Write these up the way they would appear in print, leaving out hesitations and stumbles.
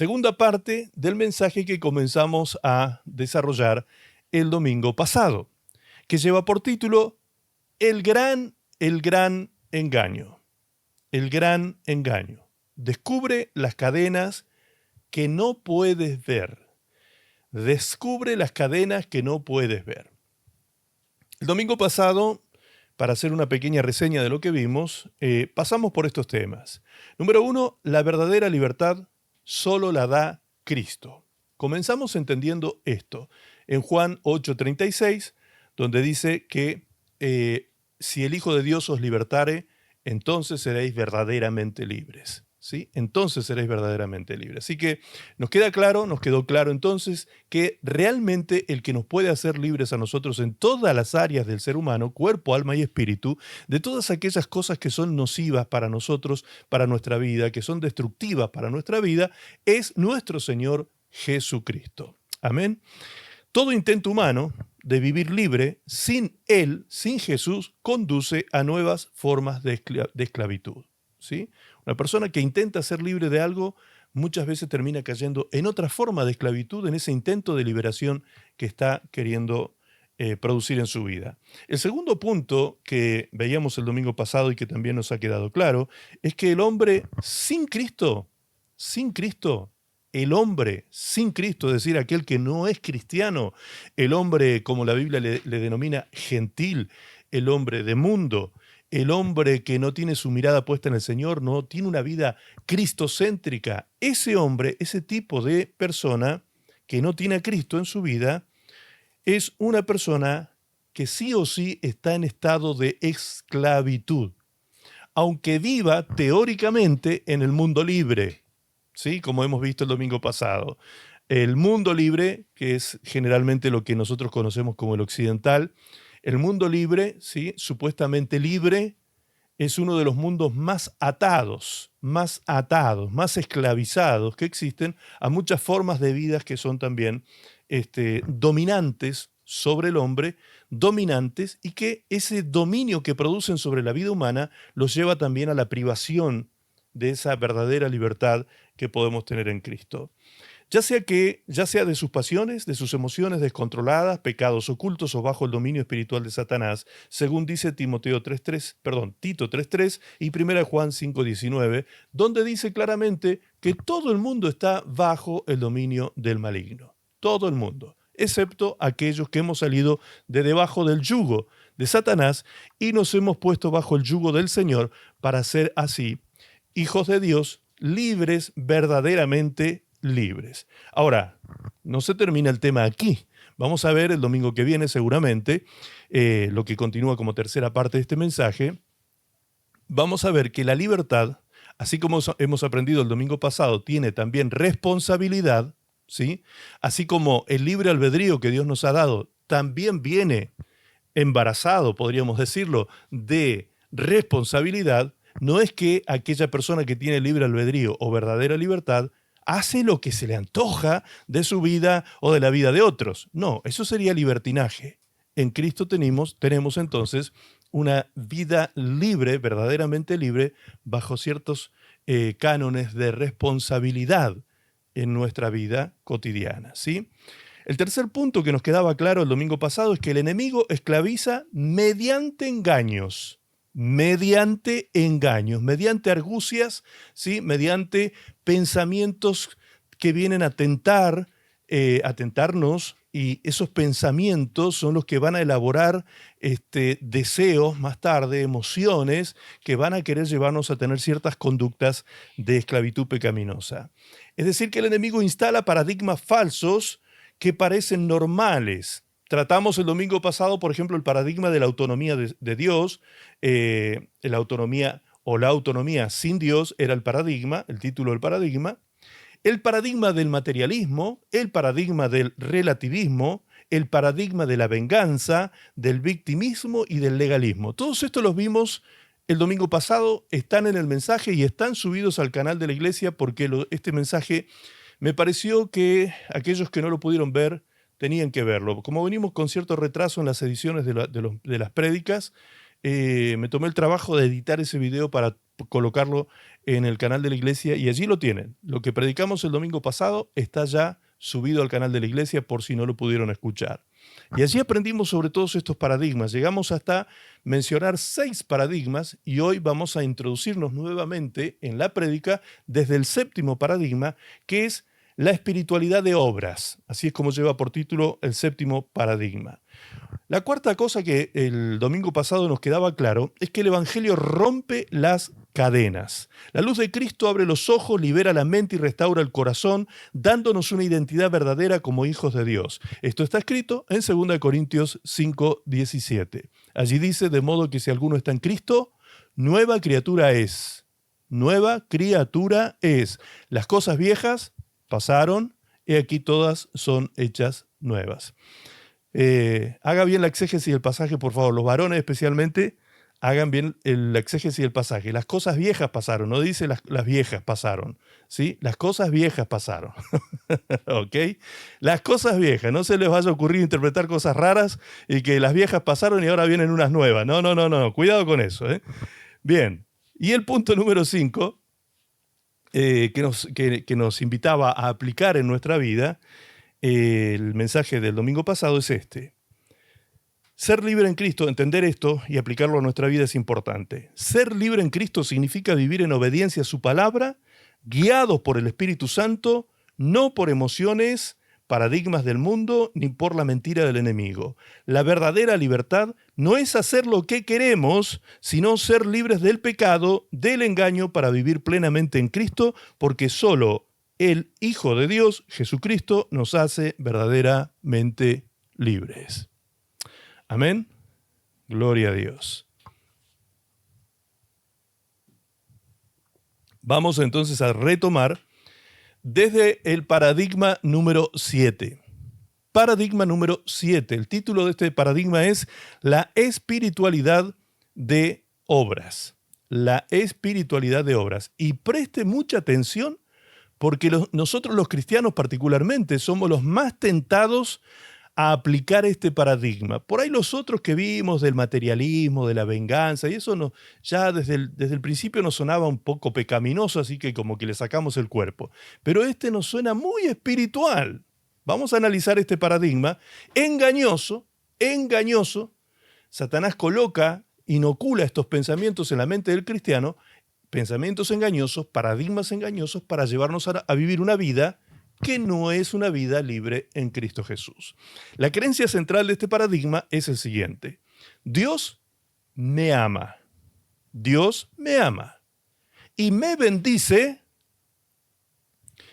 segunda parte del mensaje que comenzamos a desarrollar el domingo pasado, que lleva por título el gran engaño. El gran engaño. Descubre las cadenas que no puedes ver. Descubre las cadenas que no puedes ver. El domingo pasado, para hacer una pequeña reseña de lo que vimos, pasamos por estos temas. Número 1, la verdadera libertad solo la da Cristo. Comenzamos entendiendo esto en Juan 8:36, donde dice que si el Hijo de Dios os libertare, entonces seréis verdaderamente libres. ¿Sí? Entonces seréis verdaderamente libres. Así que nos quedó claro entonces que realmente el que nos puede hacer libres a nosotros en todas las áreas del ser humano, cuerpo, alma y espíritu, de todas aquellas cosas que son nocivas para nosotros, para nuestra vida, que son destructivas para nuestra vida, es nuestro Señor Jesucristo. Amén. Todo intento humano de vivir libre sin Él, sin Jesús, conduce a nuevas formas de esclavitud. ¿Sí? Una persona que intenta ser libre de algo muchas veces termina cayendo en otra forma de esclavitud, en ese intento de liberación que está queriendo producir en su vida. El segundo punto que veíamos el domingo pasado y que también nos ha quedado claro, es que el hombre sin Cristo, el hombre sin Cristo, es decir, aquel que no es cristiano, el hombre, como la Biblia le denomina, gentil, el hombre de mundo, el hombre que no tiene su mirada puesta en el Señor, no tiene una vida cristocéntrica, ese hombre, ese tipo de persona que no tiene a Cristo en su vida, es una persona que sí o sí está en estado de esclavitud, aunque viva teóricamente en el mundo libre, ¿sí? Como hemos visto el domingo pasado. El mundo libre, que es generalmente lo que nosotros conocemos como el occidental, el mundo libre, ¿sí? Supuestamente libre, es uno de los mundos más atados, más esclavizados que existen a muchas formas de vidas que son también dominantes sobre el hombre, dominantes, y que ese dominio que producen sobre la vida humana los lleva también a la privación de esa verdadera libertad que podemos tener en Cristo. Ya sea de sus pasiones, de sus emociones descontroladas, pecados ocultos o bajo el dominio espiritual de Satanás, según dice Tito 3:3 y 1 Juan 5:19, donde dice claramente que todo el mundo está bajo el dominio del maligno. Todo el mundo, excepto aquellos que hemos salido de debajo del yugo de Satanás y nos hemos puesto bajo el yugo del Señor para ser así hijos de Dios, libres, verdaderamente libres. Ahora, no se termina el tema aquí. Vamos a ver el domingo que viene seguramente, lo que continúa como tercera parte de este mensaje. Vamos a ver que la libertad, así como hemos aprendido el domingo pasado, tiene también responsabilidad, ¿sí? Así como el libre albedrío que Dios nos ha dado también viene embarazado, podríamos decirlo, de responsabilidad. No es que aquella persona que tiene libre albedrío o verdadera libertad hace lo que se le antoja de su vida o de la vida de otros. No, eso sería libertinaje. En Cristo tenemos entonces una vida libre, verdaderamente libre, bajo ciertos cánones de responsabilidad en nuestra vida cotidiana, ¿sí? El tercer punto que nos quedaba claro el domingo pasado es que el enemigo esclaviza mediante argucias, ¿sí? Mediante pensamientos que vienen a tentarnos, y esos pensamientos son los que van a elaborar deseos más tarde, emociones que van a querer llevarnos a tener ciertas conductas de esclavitud pecaminosa. Es decir, que el enemigo instala paradigmas falsos que parecen normales. Tratamos el domingo pasado, por ejemplo, el paradigma de la autonomía de Dios, la autonomía o la autonomía sin Dios era el paradigma, el título del paradigma, el paradigma del materialismo, el paradigma del relativismo, el paradigma de la venganza, del victimismo y del legalismo. Todos estos los vimos el domingo pasado, están en el mensaje y están subidos al canal de la iglesia porque este mensaje me pareció que aquellos que no lo pudieron ver tenían que verlo. Como venimos con cierto retraso en las ediciones de las prédicas, me tomé el trabajo de editar ese video para colocarlo en el canal de la iglesia y allí lo tienen. Lo que predicamos el domingo pasado está ya subido al canal de la iglesia por si no lo pudieron escuchar. Y allí aprendimos sobre todos estos paradigmas. Llegamos hasta mencionar 6 paradigmas y hoy vamos a introducirnos nuevamente en la prédica desde el 7º paradigma, que es la espiritualidad de obras. Así es como lleva por título el 7º paradigma. La cuarta cosa que el domingo pasado nos quedaba claro es que el Evangelio rompe las cadenas. La luz de Cristo abre los ojos, libera la mente y restaura el corazón, dándonos una identidad verdadera como hijos de Dios. Esto está escrito en 2 Corintios 5:17. Allí dice, de modo que si alguno está en Cristo, nueva criatura es. Nueva criatura es. Las cosas viejas pasaron, y aquí todas son hechas nuevas. Haga bien la exégesis del pasaje, por favor. Los varones especialmente, hagan bien la exégesis del pasaje. Las cosas viejas pasaron, no dice las viejas pasaron, ¿sí? Las cosas viejas pasaron, ¿ok? Las cosas viejas, no se les vaya a ocurrir interpretar cosas raras y que las viejas pasaron y ahora vienen unas nuevas. No, cuidado con eso, ¿eh? Bien, y el punto número 5, que nos invitaba a aplicar en nuestra vida, el mensaje del domingo pasado es este. Ser libre en Cristo, entender esto y aplicarlo a nuestra vida es importante. Ser libre en Cristo significa vivir en obediencia a su palabra, guiados por el Espíritu Santo, no por emociones, paradigmas del mundo, ni por la mentira del enemigo. La verdadera libertad no es hacer lo que queremos, sino ser libres del pecado, del engaño, para vivir plenamente en Cristo, porque solo el Hijo de Dios, Jesucristo, nos hace verdaderamente libres. Amén. Gloria a Dios. Vamos entonces a retomar desde el paradigma número 7. Paradigma número 7. El título de este paradigma es la espiritualidad de obras. La espiritualidad de obras. Y preste mucha atención porque nosotros los cristianos particularmente somos los más tentados a aplicar este paradigma. Por ahí los otros que vimos del materialismo, de la venganza, y eso ya desde el principio nos sonaba un poco pecaminoso, así que como que le sacamos el cuerpo. Pero este nos suena muy espiritual. Vamos a analizar este paradigma engañoso. Satanás inocula estos pensamientos en la mente del cristiano, pensamientos engañosos, paradigmas engañosos para llevarnos a vivir una vida que no es una vida libre en Cristo Jesús. La creencia central de este paradigma es el siguiente. Dios me ama. Dios me ama. Y me bendice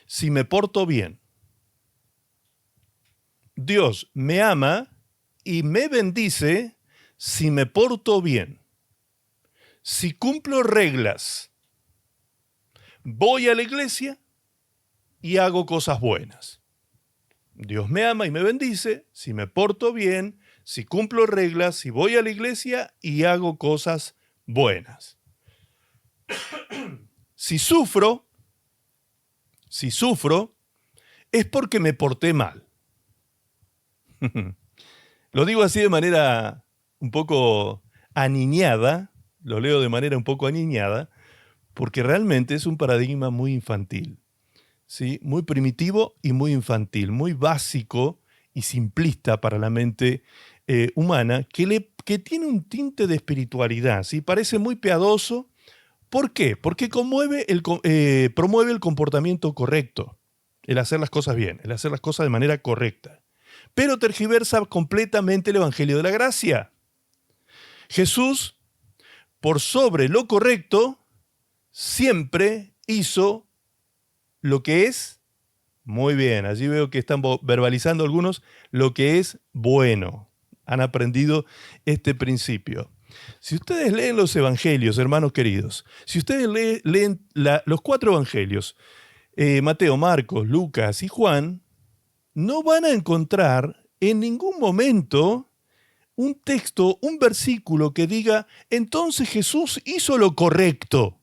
si me porto bien. Dios me ama y me bendice si me porto bien. Si cumplo reglas, voy a la iglesia y hago cosas buenas. Dios me ama y me bendice si me porto bien, si cumplo reglas, si voy a la iglesia y hago cosas buenas. Si sufro, es porque me porté mal. Lo digo así de manera un poco aniñada, lo leo de manera un poco aniñada, porque realmente es un paradigma muy infantil. ¿Sí? Muy primitivo y muy infantil, muy básico y simplista para la mente humana, que tiene un tinte de espiritualidad, ¿sí? Parece muy piadoso. ¿Por qué? Porque promueve el comportamiento correcto, el hacer las cosas bien, el hacer las cosas de manera correcta, pero tergiversa completamente el Evangelio de la Gracia. Jesús, por sobre lo correcto, siempre hizo lo que es, muy bien, allí veo que están verbalizando algunos, lo que es bueno. Han aprendido este principio. Si ustedes leen los evangelios, hermanos queridos, si ustedes leen los 4 evangelios, Mateo, Marcos, Lucas y Juan, no van a encontrar en ningún momento un texto, un versículo que diga, entonces Jesús hizo lo correcto.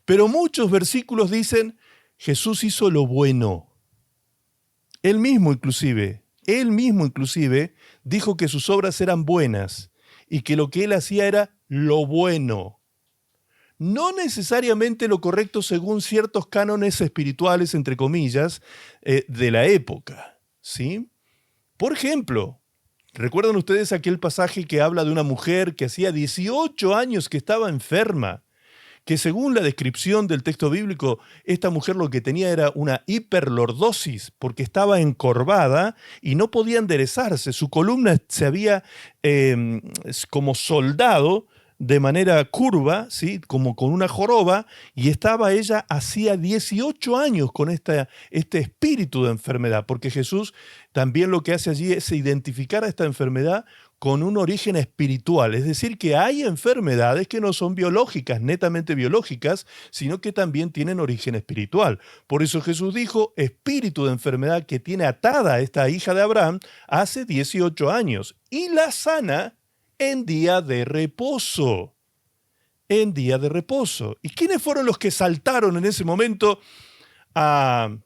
Pero muchos versículos dicen, Jesús hizo lo bueno. Él mismo inclusive Él mismo inclusive dijo que sus obras eran buenas y que lo que él hacía era lo bueno. No necesariamente lo correcto según ciertos cánones espirituales, entre comillas, de la época, ¿sí? Por ejemplo, ¿recuerdan ustedes aquel pasaje que habla de una mujer que hacía 18 años que estaba enferma? Que según la descripción del texto bíblico, esta mujer lo que tenía era una hiperlordosis porque estaba encorvada y no podía enderezarse. Su columna se había como soldado de manera curva, ¿sí? Como con una joroba, y estaba ella hacía 18 años con este espíritu de enfermedad, porque Jesús también lo que hace allí es identificar a esta enfermedad con un origen espiritual, es decir, que hay enfermedades que no son biológicas, netamente biológicas, sino que también tienen origen espiritual. Por eso Jesús dijo, espíritu de enfermedad que tiene atada a esta hija de Abraham hace 18 años, y la sana en día de reposo. En día de reposo. ¿Y quiénes fueron los que saltaron en ese momento a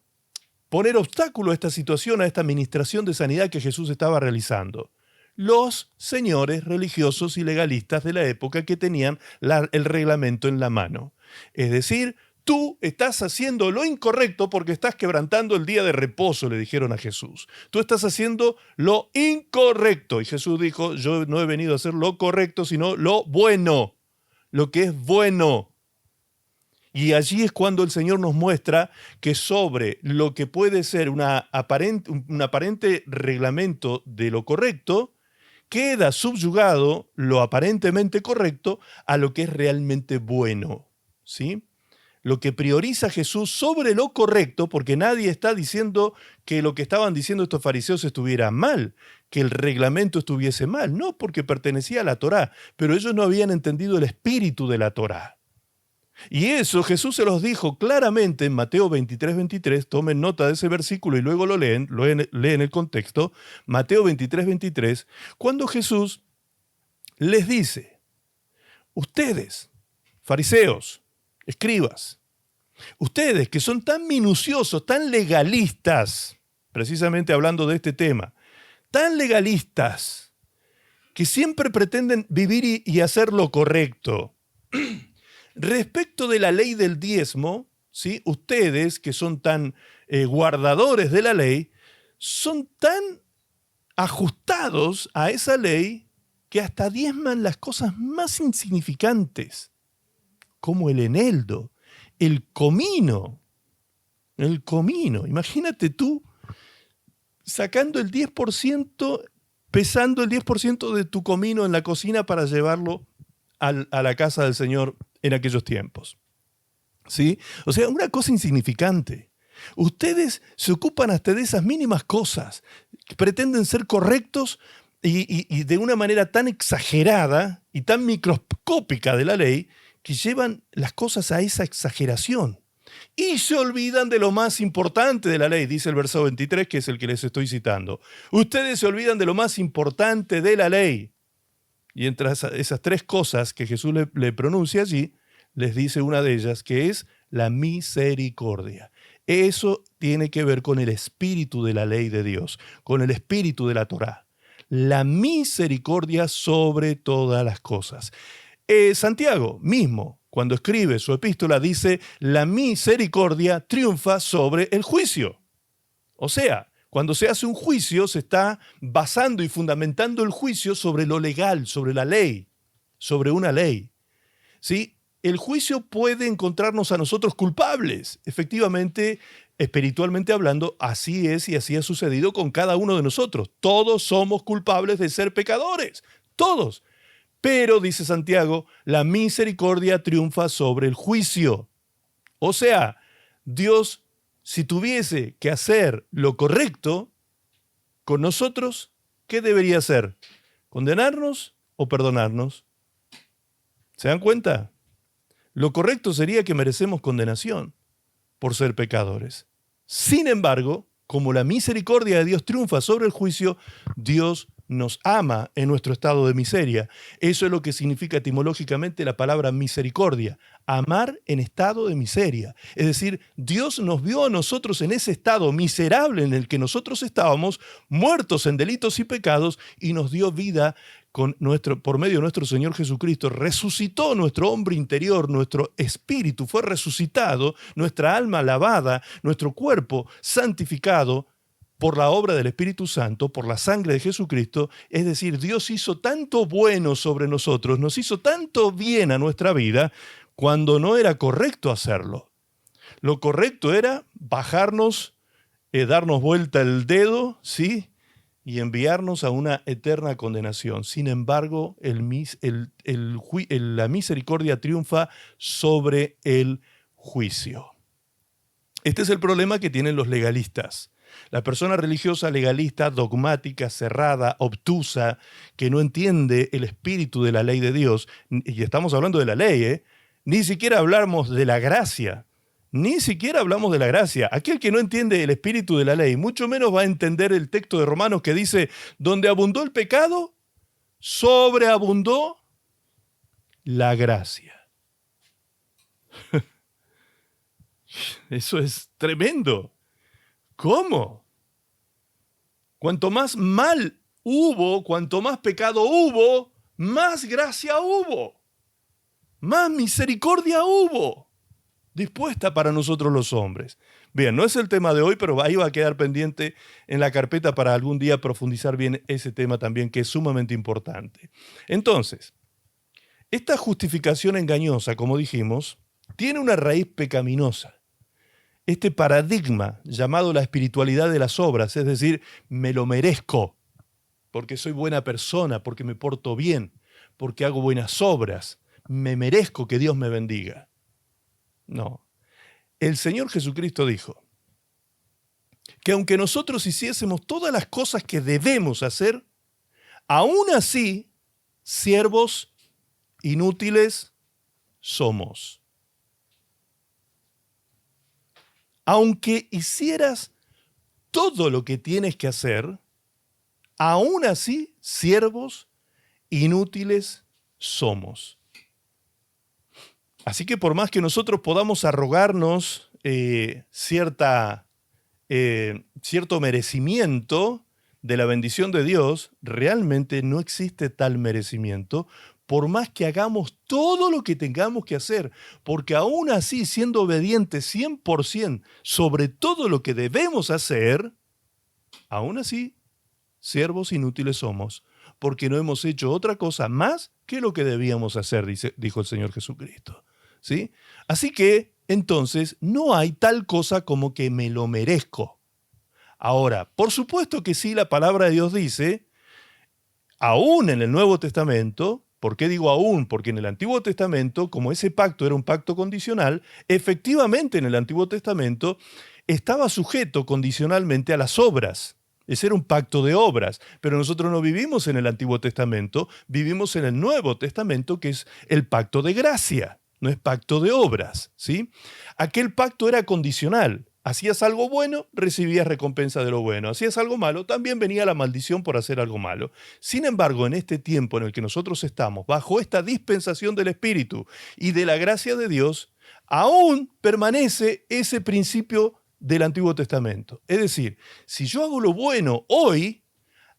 poner obstáculo a esta situación, a esta administración de sanidad que Jesús estaba realizando? Los señores religiosos y legalistas de la época que tenían el reglamento en la mano. Es decir, tú estás haciendo lo incorrecto porque estás quebrantando el día de reposo, le dijeron a Jesús. Tú estás haciendo lo incorrecto. Y Jesús dijo, yo no he venido a hacer lo correcto, sino lo bueno, lo que es bueno. Y allí es cuando el Señor nos muestra que sobre lo que puede ser un aparente reglamento de lo correcto, queda subyugado lo aparentemente correcto a lo que es realmente bueno, ¿sí? Lo que prioriza Jesús sobre lo correcto, porque nadie está diciendo que lo que estaban diciendo estos fariseos estuviera mal, que el reglamento estuviese mal, no, porque pertenecía a la Torá, pero ellos no habían entendido el espíritu de la Torá. Y eso Jesús se los dijo claramente en Mateo 23:23, tomen nota de ese versículo y luego lo leen el contexto, Mateo 23:23, cuando Jesús les dice, ustedes, fariseos, escribas, ustedes que son tan minuciosos, tan legalistas, precisamente hablando de este tema, tan legalistas, que siempre pretenden vivir y hacer lo correcto. Respecto de la ley del diezmo, ¿sí? Ustedes que son tan guardadores de la ley, son tan ajustados a esa ley que hasta diezman las cosas más insignificantes, como el eneldo, el comino. El comino. Imagínate tú sacando el 10%, pesando el 10% de tu comino en la cocina para llevarlo a la casa del Señor en aquellos tiempos. ¿Sí? O sea, una cosa insignificante. Ustedes se ocupan hasta de esas mínimas cosas. Pretenden ser correctos y de una manera tan exagerada y tan microscópica de la ley que llevan las cosas a esa exageración. Y se olvidan de lo más importante de la ley, dice el verso 23, que es el que les estoy citando. Ustedes se olvidan de lo más importante de la ley. Y entre esas tres cosas que Jesús le pronuncia allí, les dice una de ellas, que es la misericordia. Eso tiene que ver con el espíritu de la ley de Dios, con el espíritu de la Torá. La misericordia sobre todas las cosas. Santiago mismo, cuando escribe su epístola, dice, la misericordia triunfa sobre el juicio. O sea, cuando se hace un juicio, se está basando y fundamentando el juicio sobre lo legal, sobre la ley, sobre una ley. ¿Sí? El juicio puede encontrarnos a nosotros culpables. Efectivamente, espiritualmente hablando, así es y así ha sucedido con cada uno de nosotros. Todos somos culpables de ser pecadores. Todos. Pero, dice Santiago, la misericordia triunfa sobre el juicio. O sea, Dios, si tuviese que hacer lo correcto con nosotros, ¿qué debería hacer? ¿Condenarnos o perdonarnos? ¿Se dan cuenta? Lo correcto sería que merecemos condenación por ser pecadores. Sin embargo, como la misericordia de Dios triunfa sobre el juicio, Dios nos ama en nuestro estado de miseria. Eso es lo que significa etimológicamente la palabra misericordia, amar en estado de miseria. Es decir, Dios nos vio a nosotros en ese estado miserable en el que nosotros estábamos, muertos en delitos y pecados, y nos dio vida por medio de nuestro Señor Jesucristo. Resucitó nuestro hombre interior, nuestro espíritu fue resucitado, nuestra alma lavada, nuestro cuerpo santificado por la obra del Espíritu Santo, por la sangre de Jesucristo. Es decir, Dios hizo tanto bueno sobre nosotros, nos hizo tanto bien a nuestra vida, cuando no era correcto hacerlo. Lo correcto era bajarnos, darnos vuelta el dedo, ¿sí?, y enviarnos a una eterna condenación. Sin embargo, la misericordia triunfa sobre el juicio. Este es el problema que tienen los legalistas. La persona religiosa legalista, dogmática, cerrada, obtusa, que no entiende el espíritu de la ley de Dios, y estamos hablando de la ley, ni siquiera hablamos de la gracia, ni siquiera hablamos de la gracia. Aquel que no entiende el espíritu de la ley, mucho menos va a entender el texto de Romanos que dice, donde abundó el pecado, sobreabundó la gracia. Eso es tremendo. ¿Cómo? Cuanto más mal hubo, cuanto más pecado hubo, más gracia hubo, más misericordia hubo, dispuesta para nosotros los hombres. Bien, no es el tema de hoy, pero ahí va a quedar pendiente en la carpeta para algún día profundizar bien ese tema también, que es sumamente importante. Entonces, esta justificación engañosa, como dijimos, tiene una raíz pecaminosa. Este paradigma llamado la espiritualidad de las obras, es decir, me lo merezco, porque soy buena persona, porque me porto bien, porque hago buenas obras, me merezco que Dios me bendiga. No. El Señor Jesucristo dijo que aunque nosotros hiciésemos todas las cosas que debemos hacer, aún así, siervos inútiles somos. Aunque hicieras todo lo que tienes que hacer, aún así, siervos inútiles somos. Así que por más que nosotros podamos arrogarnos cierto merecimiento de la bendición de Dios, realmente no existe tal merecimiento, por más que hagamos todo lo que tengamos que hacer, porque aún así, siendo obedientes 100% sobre todo lo que debemos hacer, aún así, siervos inútiles somos, porque no hemos hecho otra cosa más que lo que debíamos hacer, dijo el Señor Jesucristo. ¿Sí? Así que, entonces, no hay tal cosa como que me lo merezco. Ahora, por supuesto que sí, la palabra de Dios dice, aún en el Nuevo Testamento. ¿Por qué digo aún? Porque en el Antiguo Testamento, como ese pacto era un pacto condicional, efectivamente en el Antiguo Testamento estaba sujeto condicionalmente a las obras. Ese era un pacto de obras, pero nosotros no vivimos en el Antiguo Testamento, vivimos en el Nuevo Testamento, que es el pacto de gracia, no es pacto de obras, ¿sí? Aquel pacto era condicional. Hacías algo bueno, recibías recompensa de lo bueno. Hacías algo malo, también venía la maldición por hacer algo malo. Sin embargo, en este tiempo en el que nosotros estamos, bajo esta dispensación del Espíritu y de la gracia de Dios, aún permanece ese principio del Antiguo Testamento. Es decir, si yo hago lo bueno hoy,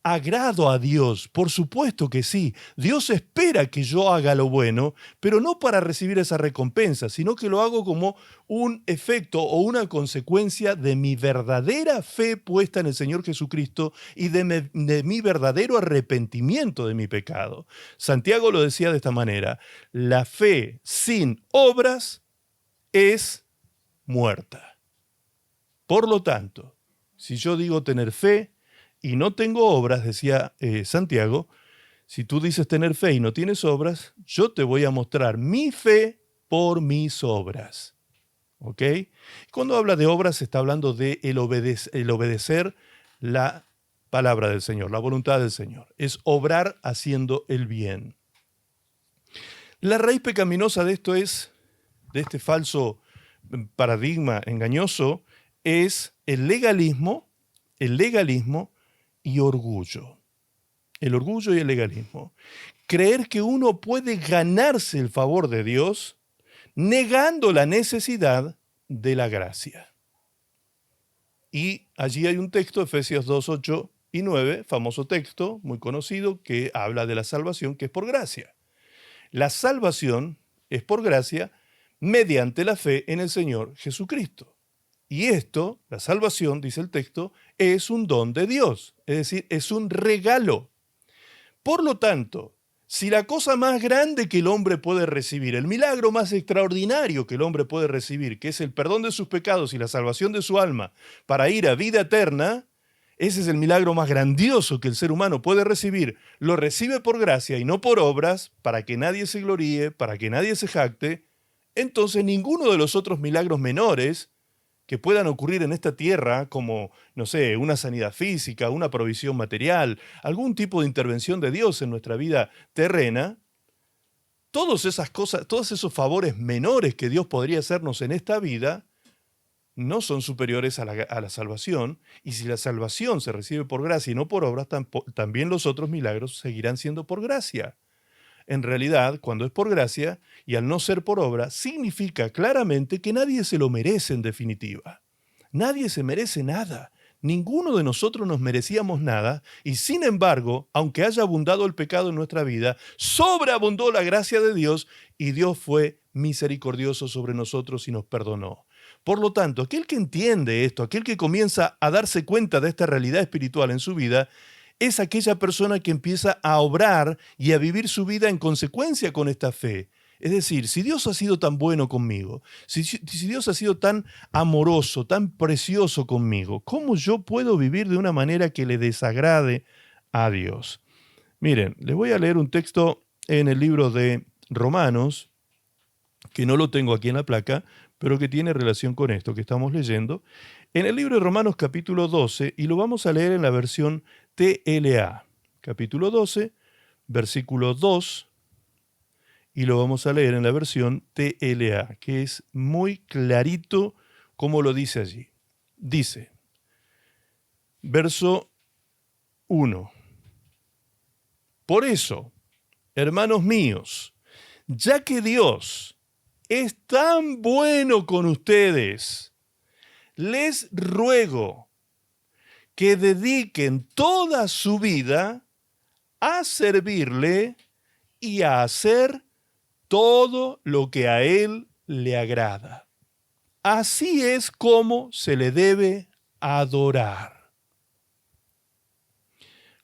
agrado a Dios, por supuesto que sí. Dios espera que yo haga lo bueno, pero no para recibir esa recompensa, sino que lo hago como un efecto o una consecuencia de mi verdadera fe puesta en el Señor Jesucristo y de mi verdadero arrepentimiento de mi pecado. Santiago lo decía de esta manera: la fe sin obras es muerta. Por lo tanto, si yo digo tener fe y no tengo obras, decía Santiago, si tú dices tener fe y no tienes obras, yo te voy a mostrar mi fe por mis obras. ¿Ok? Cuando habla de obras, se está hablando de el obedecer la palabra del Señor, la voluntad del Señor. Es obrar haciendo el bien. La raíz pecaminosa de esto es, de este falso paradigma engañoso, es el legalismo y orgullo. el orgullo y el legalismo. Creer que uno puede ganarse el favor de Dios negando la necesidad de la gracia. Y allí hay un texto, Efesios 2, 8 y 9, famoso texto, muy conocido, que habla de la salvación, que es por gracia. La salvación es por gracia mediante la fe en el Señor Jesucristo. Y esto, la salvación, dice el texto, es un don de Dios, es decir, es un regalo. Por lo tanto, si la cosa más grande que el hombre puede recibir, el milagro más extraordinario que el hombre puede recibir, que es el perdón de sus pecados y la salvación de su alma para ir a vida eterna, ese es el milagro más grandioso que el ser humano puede recibir. Lo recibe por gracia y no por obras, para que nadie se gloríe, para que nadie se jacte. Entonces ninguno de los otros milagros menores que puedan ocurrir en esta tierra, como, no sé, una sanidad física, una provisión material, algún tipo de intervención de Dios en nuestra vida terrena, todas esas cosas, todos esos favores menores que Dios podría hacernos en esta vida, no son superiores a la salvación, y si la salvación se recibe por gracia y no por obras, también los otros milagros seguirán siendo por gracia. En realidad, cuando es por gracia y al no ser por obra, significa claramente que nadie se lo merece en definitiva. Nadie se merece nada. Ninguno de nosotros nos merecíamos nada y sin embargo, aunque haya abundado el pecado en nuestra vida, sobreabundó la gracia de Dios y Dios fue misericordioso sobre nosotros y nos perdonó. Por lo tanto, aquel que entiende esto, aquel que comienza a darse cuenta de esta realidad espiritual en su vida, es aquella persona que empieza a obrar y a vivir su vida en consecuencia con esta fe. Es decir, si Dios ha sido tan bueno conmigo, si Dios ha sido tan amoroso, tan precioso conmigo, ¿cómo yo puedo vivir de una manera que le desagrade a Dios? Miren, les voy a leer un texto en el libro de Romanos, que no lo tengo aquí en la placa, pero que tiene relación con esto que estamos leyendo. En el libro de Romanos capítulo 12, y lo vamos a leer en la versión TLA, capítulo 12, versículo 2, y lo vamos a leer en la versión TLA, que es muy clarito como lo dice allí. Dice, verso 1, por eso, hermanos míos, ya que Dios es tan bueno con ustedes, les ruego que dediquen toda su vida a servirle y a hacer todo lo que a Él le agrada. Así es como se le debe adorar.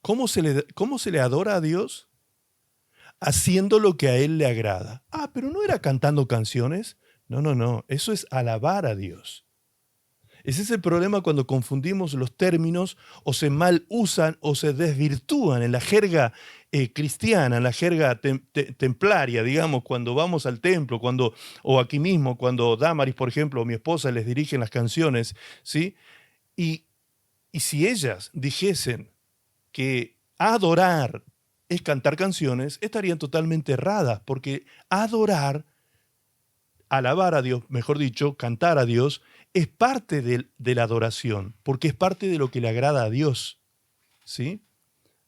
¿Cómo se le adora a Dios? Haciendo lo que a Él le agrada. Ah, pero ¿no era cantando canciones? No, eso es alabar a Dios. Ese es el problema cuando confundimos los términos o se mal usan o se desvirtúan en la jerga cristiana, en la jerga templaria, digamos, cuando vamos al templo, o aquí mismo, cuando Damaris, por ejemplo, o mi esposa les dirigen las canciones, ¿sí? Y si ellas dijesen que adorar es cantar canciones, estarían totalmente erradas, porque adorar, alabar a Dios, mejor dicho, cantar a Dios, es parte de la adoración, porque es parte de lo que le agrada a Dios, ¿sí?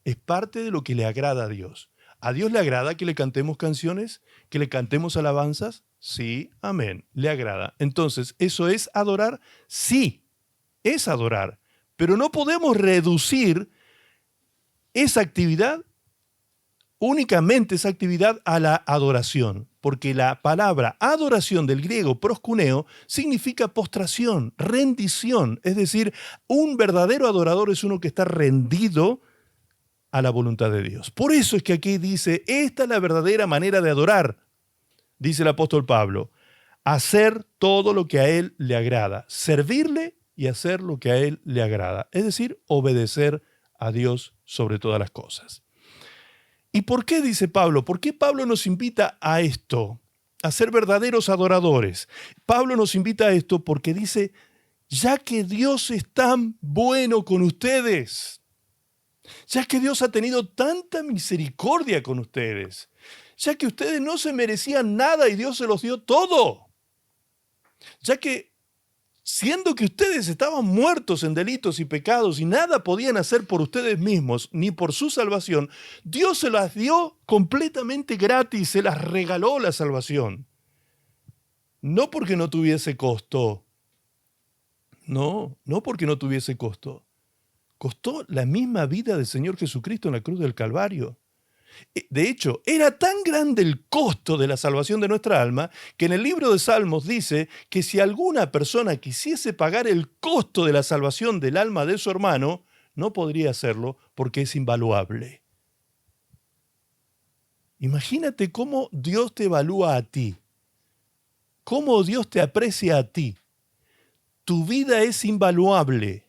Es parte de lo que le agrada a Dios. ¿A Dios le agrada que le cantemos canciones? ¿Que le cantemos alabanzas? Sí, amén, le agrada. Entonces, ¿eso es adorar? Sí, es adorar, pero no podemos reducir esa actividad, únicamente esa actividad, a la adoración, porque la palabra adoración del griego proskuneo significa postración, rendición, es decir, un verdadero adorador es uno que está rendido a la voluntad de Dios. Por eso es que aquí dice, esta es la verdadera manera de adorar, dice el apóstol Pablo, hacer todo lo que a Él le agrada, servirle y hacer lo que a Él le agrada, es decir, obedecer a Dios sobre todas las cosas. ¿Y por qué dice Pablo? ¿Por qué Pablo nos invita a esto? A ser verdaderos adoradores. Pablo nos invita a esto porque dice, ya que Dios es tan bueno con ustedes, ya que Dios ha tenido tanta misericordia con ustedes, ya que ustedes no se merecían nada y Dios se los dio todo, ya que siendo que ustedes estaban muertos en delitos y pecados y nada podían hacer por ustedes mismos ni por su salvación, Dios se las dio completamente gratis, se las regaló la salvación. No porque no tuviese costo. No porque no tuviese costo. Costó la misma vida del Señor Jesucristo en la cruz del Calvario. De hecho, era tan grande el costo de la salvación de nuestra alma que en el libro de Salmos dice que si alguna persona quisiese pagar el costo de la salvación del alma de su hermano, no podría hacerlo porque es invaluable. Imagínate cómo Dios te evalúa a ti, cómo Dios te aprecia a ti. Tu vida es invaluable.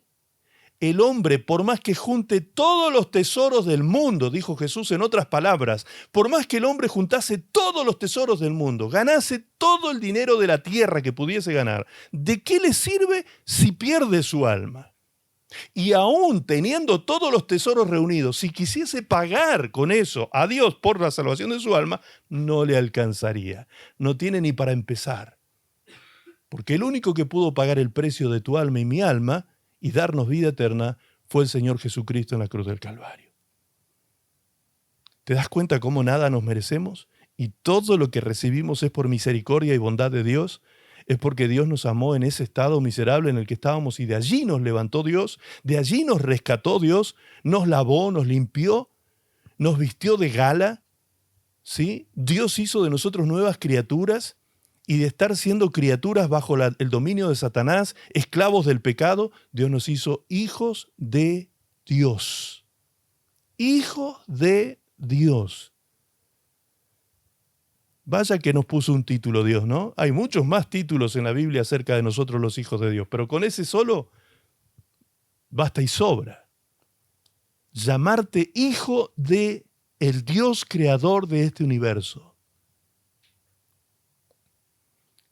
El hombre, por más que junte todos los tesoros del mundo, dijo Jesús en otras palabras, por más que el hombre juntase todos los tesoros del mundo, ganase todo el dinero de la tierra que pudiese ganar, ¿de qué le sirve si pierde su alma? Y aún teniendo todos los tesoros reunidos, si quisiese pagar con eso a Dios por la salvación de su alma, no le alcanzaría. No tiene ni para empezar. Porque el único que pudo pagar el precio de tu alma y mi alma y darnos vida eterna fue el Señor Jesucristo en la cruz del Calvario. ¿Te das cuenta cómo nada nos merecemos? Y todo lo que recibimos es por misericordia y bondad de Dios. Es porque Dios nos amó en ese estado miserable en el que estábamos y de allí nos levantó Dios, de allí nos rescató Dios, nos lavó, nos limpió, nos vistió de gala, ¿sí? Dios hizo de nosotros nuevas criaturas. Y de estar siendo criaturas bajo el dominio de Satanás, esclavos del pecado, Dios nos hizo hijos de Dios. Hijos de Dios. Vaya que nos puso un título Dios, ¿no? Hay muchos más títulos en la Biblia acerca de nosotros los hijos de Dios, pero con ese solo basta y sobra. Llamarte hijo de el Dios creador de este universo.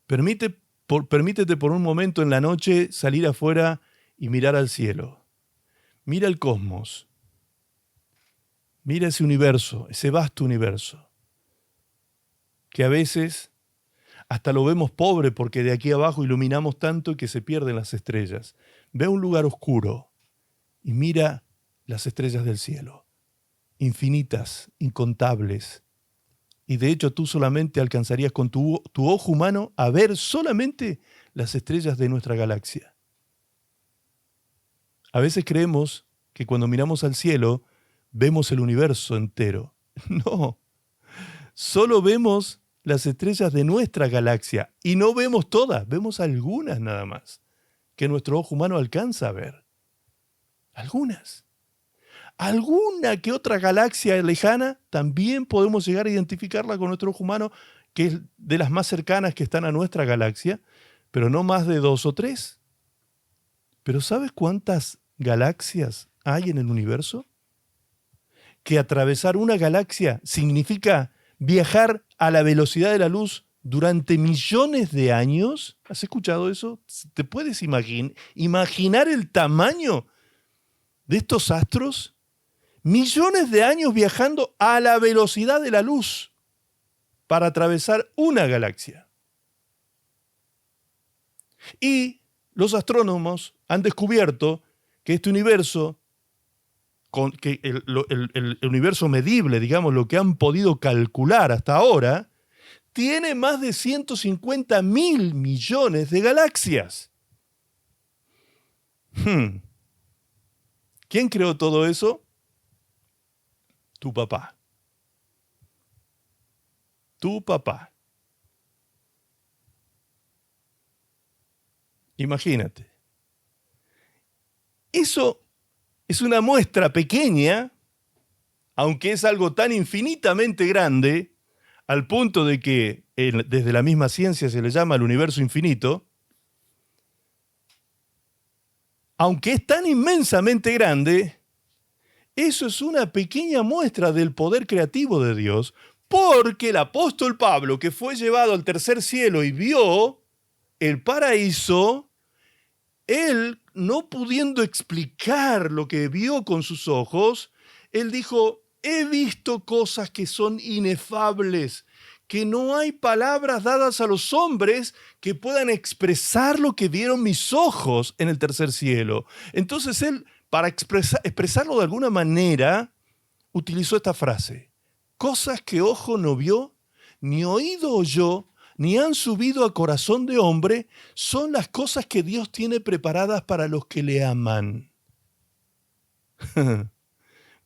Permítete por un momento en la noche salir afuera y mirar al cielo. Mira el cosmos. Mira ese universo, ese vasto universo. Que a veces hasta lo vemos pobre porque de aquí abajo iluminamos tanto que se pierden las estrellas. Ve a un lugar oscuro y mira las estrellas del cielo. Infinitas, incontables. Y de hecho tú solamente alcanzarías con tu ojo humano a ver solamente las estrellas de nuestra galaxia. A veces creemos que cuando miramos al cielo vemos el universo entero. No, solo vemos las estrellas de nuestra galaxia y no vemos todas, vemos algunas nada más que nuestro ojo humano alcanza a ver. Algunas. Alguna que otra galaxia lejana también podemos llegar a identificarla con nuestro ojo humano, que es de las más cercanas que están a nuestra galaxia, pero no más de 2 o 3. Pero ¿sabes cuántas galaxias hay en el universo? Que atravesar una galaxia significa viajar a la velocidad de la luz durante millones de años. ¿Has escuchado eso? ¿Te puedes imaginar el tamaño de estos astros? Millones de años viajando a la velocidad de la luz para atravesar una galaxia. Y los astrónomos han descubierto que este universo, que el universo medible, digamos, lo que han podido calcular hasta ahora, tiene más de 150.000 millones de galaxias. ¿Quién creó todo eso? Tu papá. Tu papá. Imagínate. Eso es una muestra pequeña, aunque es algo tan infinitamente grande, al punto de que desde la misma ciencia se le llama el universo infinito. Aunque es tan inmensamente grande, eso es una pequeña muestra del poder creativo de Dios, porque el apóstol Pablo, que fue llevado al tercer cielo y vio el paraíso, él, no pudiendo explicar lo que vio con sus ojos, él dijo, he visto cosas que son inefables, que no hay palabras dadas a los hombres que puedan expresar lo que vieron mis ojos en el tercer cielo. Entonces él, para expresarlo de alguna manera, utilizó esta frase: cosas que ojo no vio, ni oído oyó, ni han subido a corazón de hombre, son las cosas que Dios tiene preparadas para los que le aman.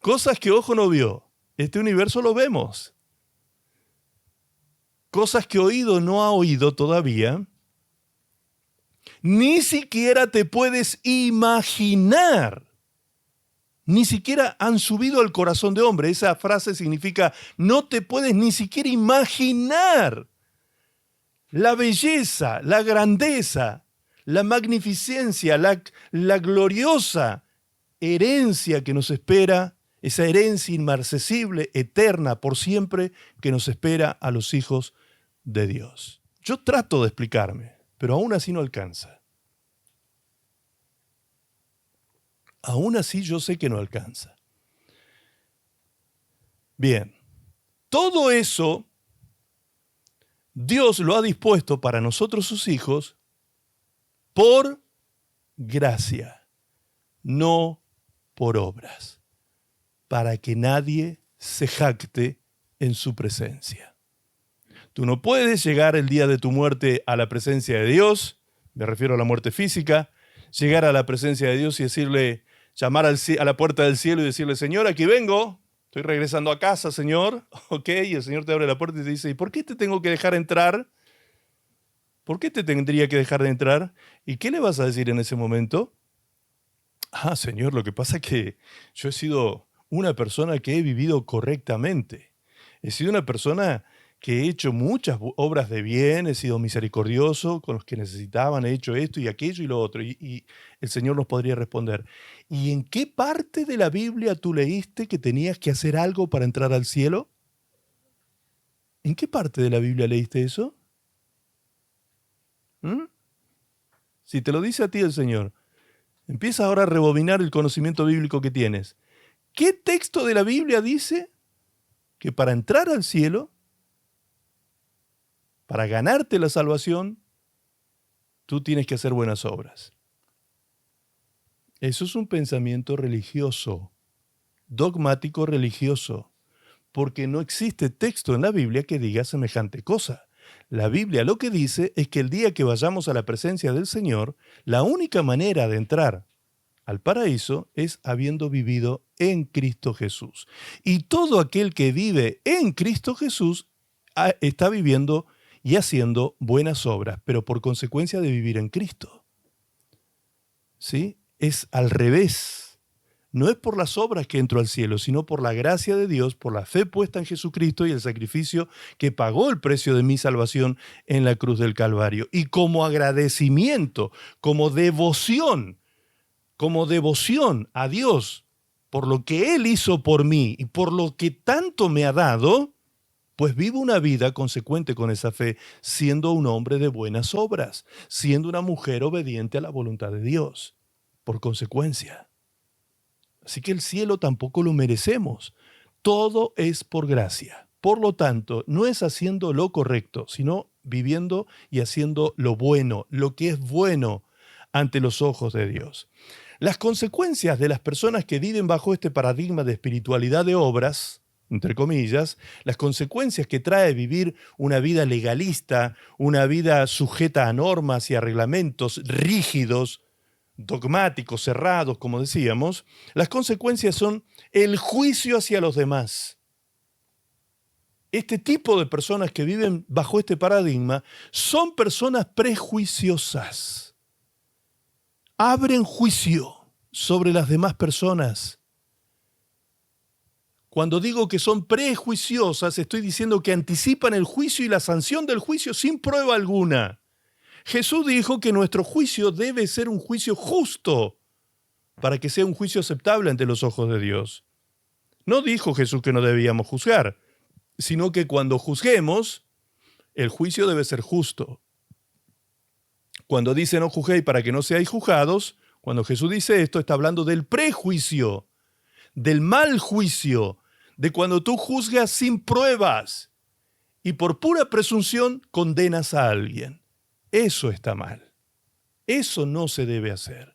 Cosas que ojo no vio. Este universo lo vemos. Cosas que oído no ha oído todavía. Ni siquiera te puedes imaginar. Ni siquiera han subido al corazón de hombre. Esa frase significa no te puedes ni siquiera imaginar la belleza, la grandeza, la magnificencia, la gloriosa herencia que nos espera, esa herencia inmarcesible, eterna, por siempre, que nos espera a los hijos de Dios. Yo trato de explicarme, pero aún así no alcanza. Aún así yo sé que no alcanza. Bien, todo eso Dios lo ha dispuesto para nosotros sus hijos por gracia, no por obras, para que nadie se jacte en su presencia. Tú no puedes llegar el día de tu muerte a la presencia de Dios, me refiero a la muerte física, llegar a la presencia de Dios y decirle, llamar a la puerta del cielo y decirle, Señor, aquí vengo, estoy regresando a casa, Señor. Ok, y el Señor te abre la puerta y te dice, ¿y por qué te tengo que dejar entrar? ¿Por qué te tendría que dejar de entrar? ¿Y qué le vas a decir en ese momento? Ah, Señor, lo que pasa es que yo he sido una persona que he vivido correctamente. He sido una persona que he hecho muchas obras de bien, he sido misericordioso con los que necesitaban, he hecho esto y aquello y lo otro. Y el Señor nos podría responder, ¿y en qué parte de la Biblia tú leíste que tenías que hacer algo para entrar al cielo? ¿En qué parte de la Biblia leíste eso? ¿Mm? Si te lo dice a ti el Señor, empieza ahora a rebobinar el conocimiento bíblico que tienes. ¿Qué texto de la Biblia dice que para entrar al cielo, para ganarte la salvación, tú tienes que hacer buenas obras? Eso es un pensamiento religioso, dogmático religioso, porque no existe texto en la Biblia que diga semejante cosa. La Biblia lo que dice es que el día que vayamos a la presencia del Señor, la única manera de entrar al paraíso es habiendo vivido en Cristo Jesús. Y todo aquel que vive en Cristo Jesús está viviendo y haciendo buenas obras, pero por consecuencia de vivir en Cristo. ¿Sí? Es al revés. No es por las obras que entro al cielo, sino por la gracia de Dios, por la fe puesta en Jesucristo y el sacrificio que pagó el precio de mi salvación en la cruz del Calvario. Y como agradecimiento, como devoción a Dios por lo que Él hizo por mí y por lo que tanto me ha dado, pues vivo una vida consecuente con esa fe, siendo un hombre de buenas obras, siendo una mujer obediente a la voluntad de Dios, por consecuencia. Así que el cielo tampoco lo merecemos. Todo es por gracia. Por lo tanto, no es haciendo lo correcto, sino viviendo y haciendo lo bueno, lo que es bueno ante los ojos de Dios. Las consecuencias de las personas que viven bajo este paradigma de espiritualidad de obras, entre comillas, las consecuencias que trae vivir una vida legalista, una vida sujeta a normas y a reglamentos rígidos, dogmáticos, cerrados, como decíamos, las consecuencias son el juicio hacia los demás. Este tipo de personas que viven bajo este paradigma son personas prejuiciosas. Abren juicio sobre las demás personas. Cuando digo que son prejuiciosas, estoy diciendo que anticipan el juicio y la sanción del juicio sin prueba alguna. Jesús dijo que nuestro juicio debe ser un juicio justo para que sea un juicio aceptable ante los ojos de Dios. No dijo Jesús que no debíamos juzgar, sino que cuando juzguemos, el juicio debe ser justo. Cuando dice no juzguéis para que no seáis juzgados, cuando Jesús dice esto, está hablando del prejuicio, del mal juicio, de cuando tú juzgas sin pruebas. y por pura presunción condenas a alguien. Eso está mal. Eso no se debe hacer.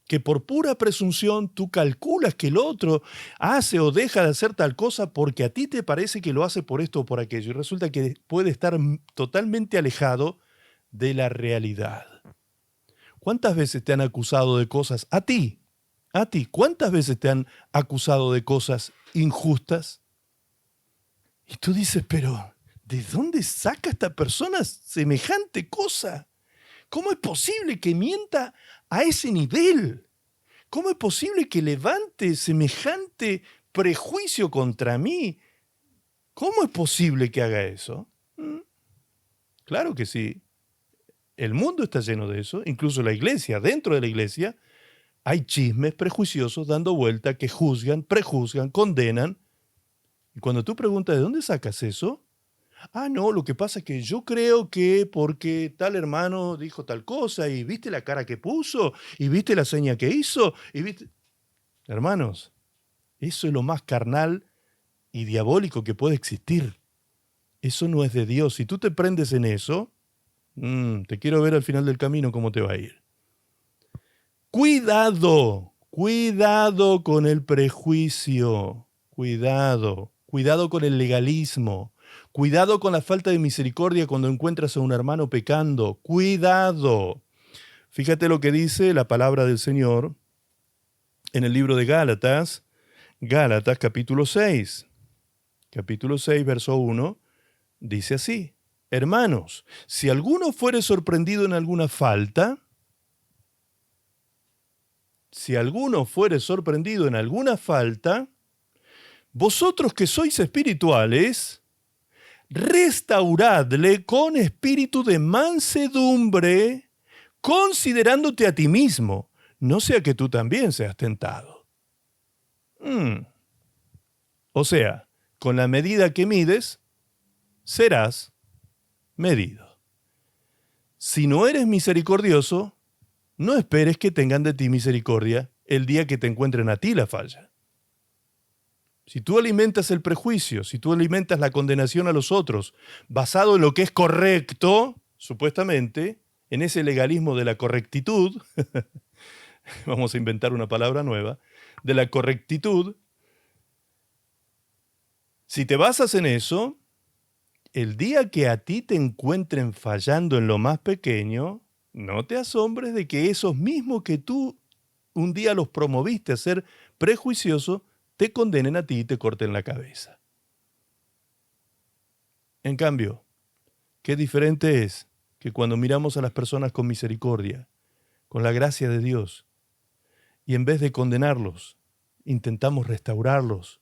Que por pura presunción tú calculas que el otro hace o deja de hacer tal cosa porque a ti te parece que lo hace por esto o por aquello, y resulta que puede estar totalmente alejado de la realidad. ¿Cuántas veces te han acusado de cosas a ti? A ti, ¿cuántas veces te han acusado de cosas injustas? Y tú dices, pero ¿de dónde saca esta persona semejante cosa? ¿Cómo es posible que mienta a ese nivel? ¿Cómo es posible que levante semejante prejuicio contra mí? ¿Cómo es posible que haga eso? Claro que sí. El mundo está lleno de eso, incluso la iglesia, dentro de la iglesia, hay chismes prejuiciosos dando vuelta que juzgan, prejuzgan, condenan. Y cuando tú preguntas, ¿de dónde sacas eso? Ah, no, lo que pasa es que yo creo que porque tal hermano dijo tal cosa y viste la cara que puso y viste la seña que hizo y viste... Hermanos, eso es lo más carnal y diabólico que puede existir. Eso no es de Dios. Si tú te prendes en eso, te quiero ver al final del camino cómo te va a ir. Cuidado, cuidado con el prejuicio, cuidado con el legalismo, cuidado con la falta de misericordia cuando encuentras a un hermano pecando, cuidado. Fíjate lo que dice la palabra del Señor en el libro de Gálatas, Gálatas capítulo 6, verso 1, dice así: hermanos, si alguno fuere sorprendido en alguna falta, vosotros que sois espirituales, restauradle con espíritu de mansedumbre, considerándote a ti mismo, no sea que tú también seas tentado. O sea, con la medida que mides, serás medido. Si no eres misericordioso, no esperes que tengan de ti misericordia el día que te encuentren a ti la falla. Si tú alimentas el prejuicio, si tú alimentas la condenación a los otros, basado en lo que es correcto, supuestamente, en ese legalismo de la correctitud, vamos a inventar una palabra nueva, de la correctitud, si te basas en eso, el día que a ti te encuentren fallando en lo más pequeño, no te asombres de que esos mismos que tú un día los promoviste a ser prejuiciosos, te condenen a ti y te corten la cabeza. En cambio, qué diferente es que cuando miramos a las personas con misericordia, con la gracia de Dios, y en vez de condenarlos, intentamos restaurarlos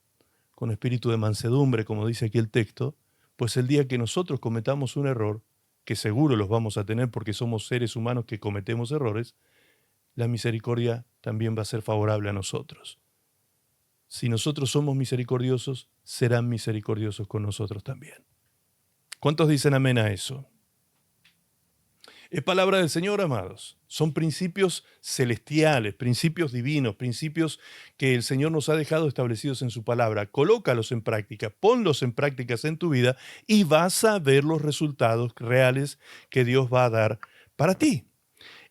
con espíritu de mansedumbre, como dice aquí el texto, pues el día que nosotros cometamos un error, que seguro los vamos a tener porque somos seres humanos que cometemos errores, la misericordia también va a ser favorable a nosotros. Si nosotros somos misericordiosos, serán misericordiosos con nosotros también. ¿Cuántos dicen amén a eso? Es palabra del Señor, amados. Son principios celestiales, principios divinos, principios que el Señor nos ha dejado establecidos en su palabra. Colócalos en práctica, ponlos en prácticas en tu vida y vas a ver los resultados reales que Dios va a dar para ti.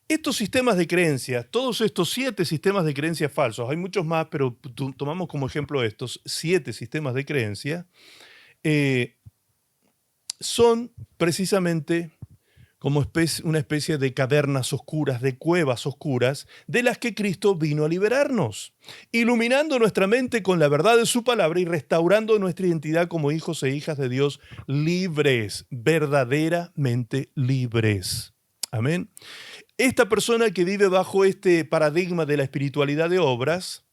Estos sistemas de creencias, todos estos 7 sistemas de creencias falsos, hay muchos más, pero tomamos como ejemplo estos 7 sistemas de creencia, son precisamente como una especie de cavernas oscuras, de cuevas oscuras, de las que Cristo vino a liberarnos, iluminando nuestra mente con la verdad de su palabra y restaurando nuestra identidad como hijos e hijas de Dios libres, verdaderamente libres. Amén. Esta persona que vive bajo este paradigma de la espiritualidad de obras,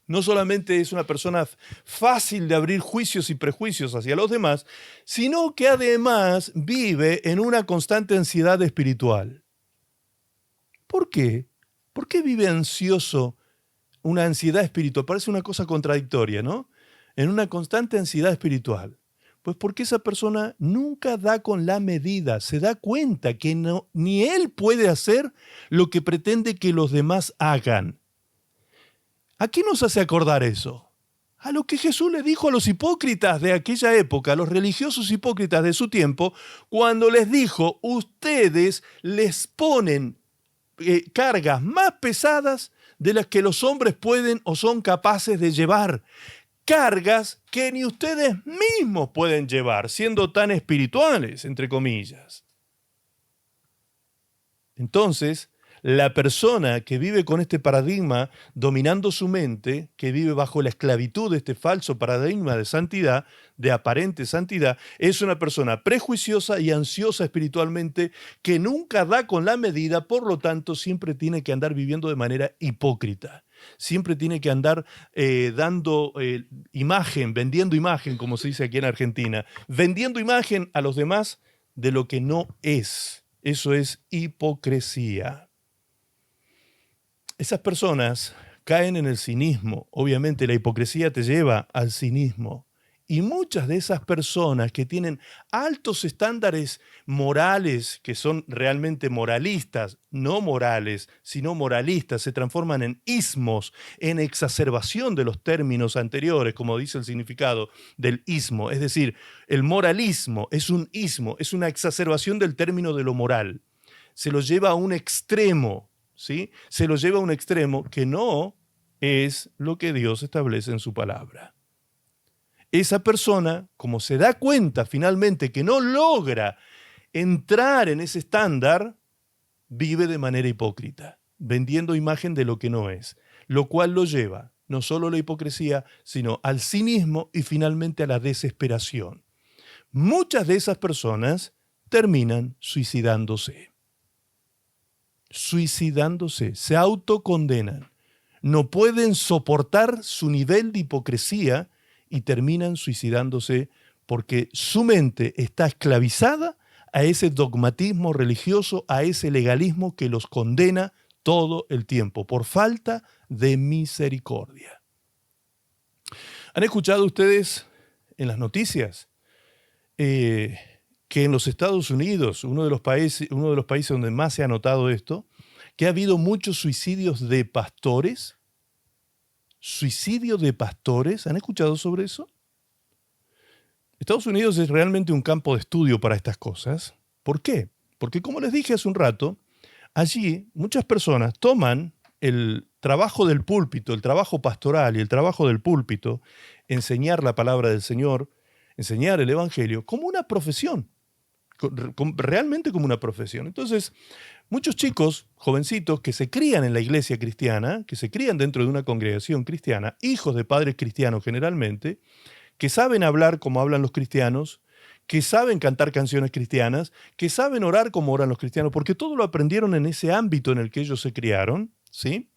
no solamente es una persona fácil de abrir juicios y prejuicios hacia los demás, sino que además vive en una constante ansiedad espiritual. ¿Por qué? ¿Por qué vive ansioso? Una ansiedad espiritual. Parece una cosa contradictoria, ¿no? En una constante ansiedad espiritual. Pues porque esa persona nunca da con la medida, se da cuenta que ni él puede hacer lo que pretende que los demás hagan. ¿A qué nos hace acordar eso? a lo que Jesús le dijo a los hipócritas de aquella época, a los religiosos hipócritas de su tiempo, cuando les dijo, ustedes les ponen cargas más pesadas de las que los hombres pueden o son capaces de llevar. Cargas que ni ustedes mismos pueden llevar, siendo tan espirituales, entre comillas. Entonces, la persona que vive con este paradigma dominando su mente, que vive bajo la esclavitud de este falso paradigma de santidad, de aparente santidad, es una persona prejuiciosa y ansiosa espiritualmente que nunca da con la medida, por lo tanto siempre tiene que andar viviendo de manera hipócrita. Siempre tiene que andar dando imagen, vendiendo imagen, como se dice aquí en Argentina, vendiendo imagen a los demás de lo que no es. Eso es hipocresía. Esas personas caen en el cinismo. Obviamente la hipocresía te lleva al cinismo. Y muchas de esas personas que tienen altos estándares morales, que son realmente moralistas, no morales, sino moralistas, se transforman en ismos, en exacerbación de los términos anteriores, como dice el significado del ismo. Es decir, el moralismo es un ismo, es una exacerbación del término de lo moral. Se lo lleva a un extremo. ¿Sí? Se lo lleva a un extremo que no es lo que Dios establece en su palabra. Esa persona, como se da cuenta finalmente que no logra entrar en ese estándar, vive de manera hipócrita, vendiendo imagen de lo que no es, lo cual lo lleva no solo a la hipocresía, sino al cinismo y finalmente a la desesperación. Muchas de esas personas terminan suicidándose. Se autocondenan, no pueden soportar su nivel de hipocresía y terminan suicidándose porque su mente está esclavizada a ese dogmatismo religioso, a ese legalismo que los condena todo el tiempo por falta de misericordia. ¿Han escuchado ustedes en las noticias que en los Estados Unidos, uno de los países donde más se ha notado esto, que ha habido muchos suicidios de pastores? ¿Suicidio de pastores? ¿Han escuchado sobre eso? Estados Unidos es realmente un campo de estudio para estas cosas. ¿Por qué? Porque como les dije hace un rato, allí muchas personas toman el trabajo del púlpito, el trabajo pastoral y el trabajo del púlpito, enseñar la palabra del Señor, enseñar el Evangelio, como una profesión. Realmente como una profesión. Entonces, muchos chicos, jovencitos, que se crían en la iglesia cristiana, que se crían dentro de una congregación cristiana, hijos de padres cristianos generalmente, que saben hablar como hablan los cristianos, que saben cantar canciones cristianas, que saben orar como oran los cristianos, porque todo lo aprendieron en ese ámbito en el que ellos se criaron, ¿sí?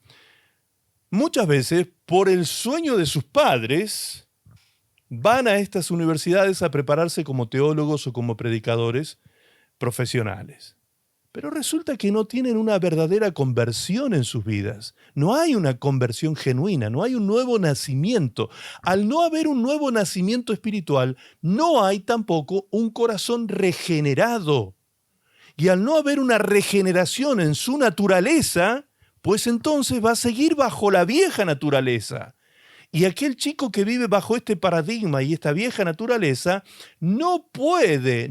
Muchas veces, por el sueño de sus padres, van a estas universidades a prepararse como teólogos o como predicadores profesionales. Pero resulta que no tienen una verdadera conversión en sus vidas. No hay una conversión genuina, no hay un nuevo nacimiento. Al no haber un nuevo nacimiento espiritual, no hay tampoco un corazón regenerado. Y al no haber una regeneración en su naturaleza, pues entonces va a seguir bajo la vieja naturaleza. Y aquel chico que vive bajo este paradigma y esta vieja naturaleza no puede,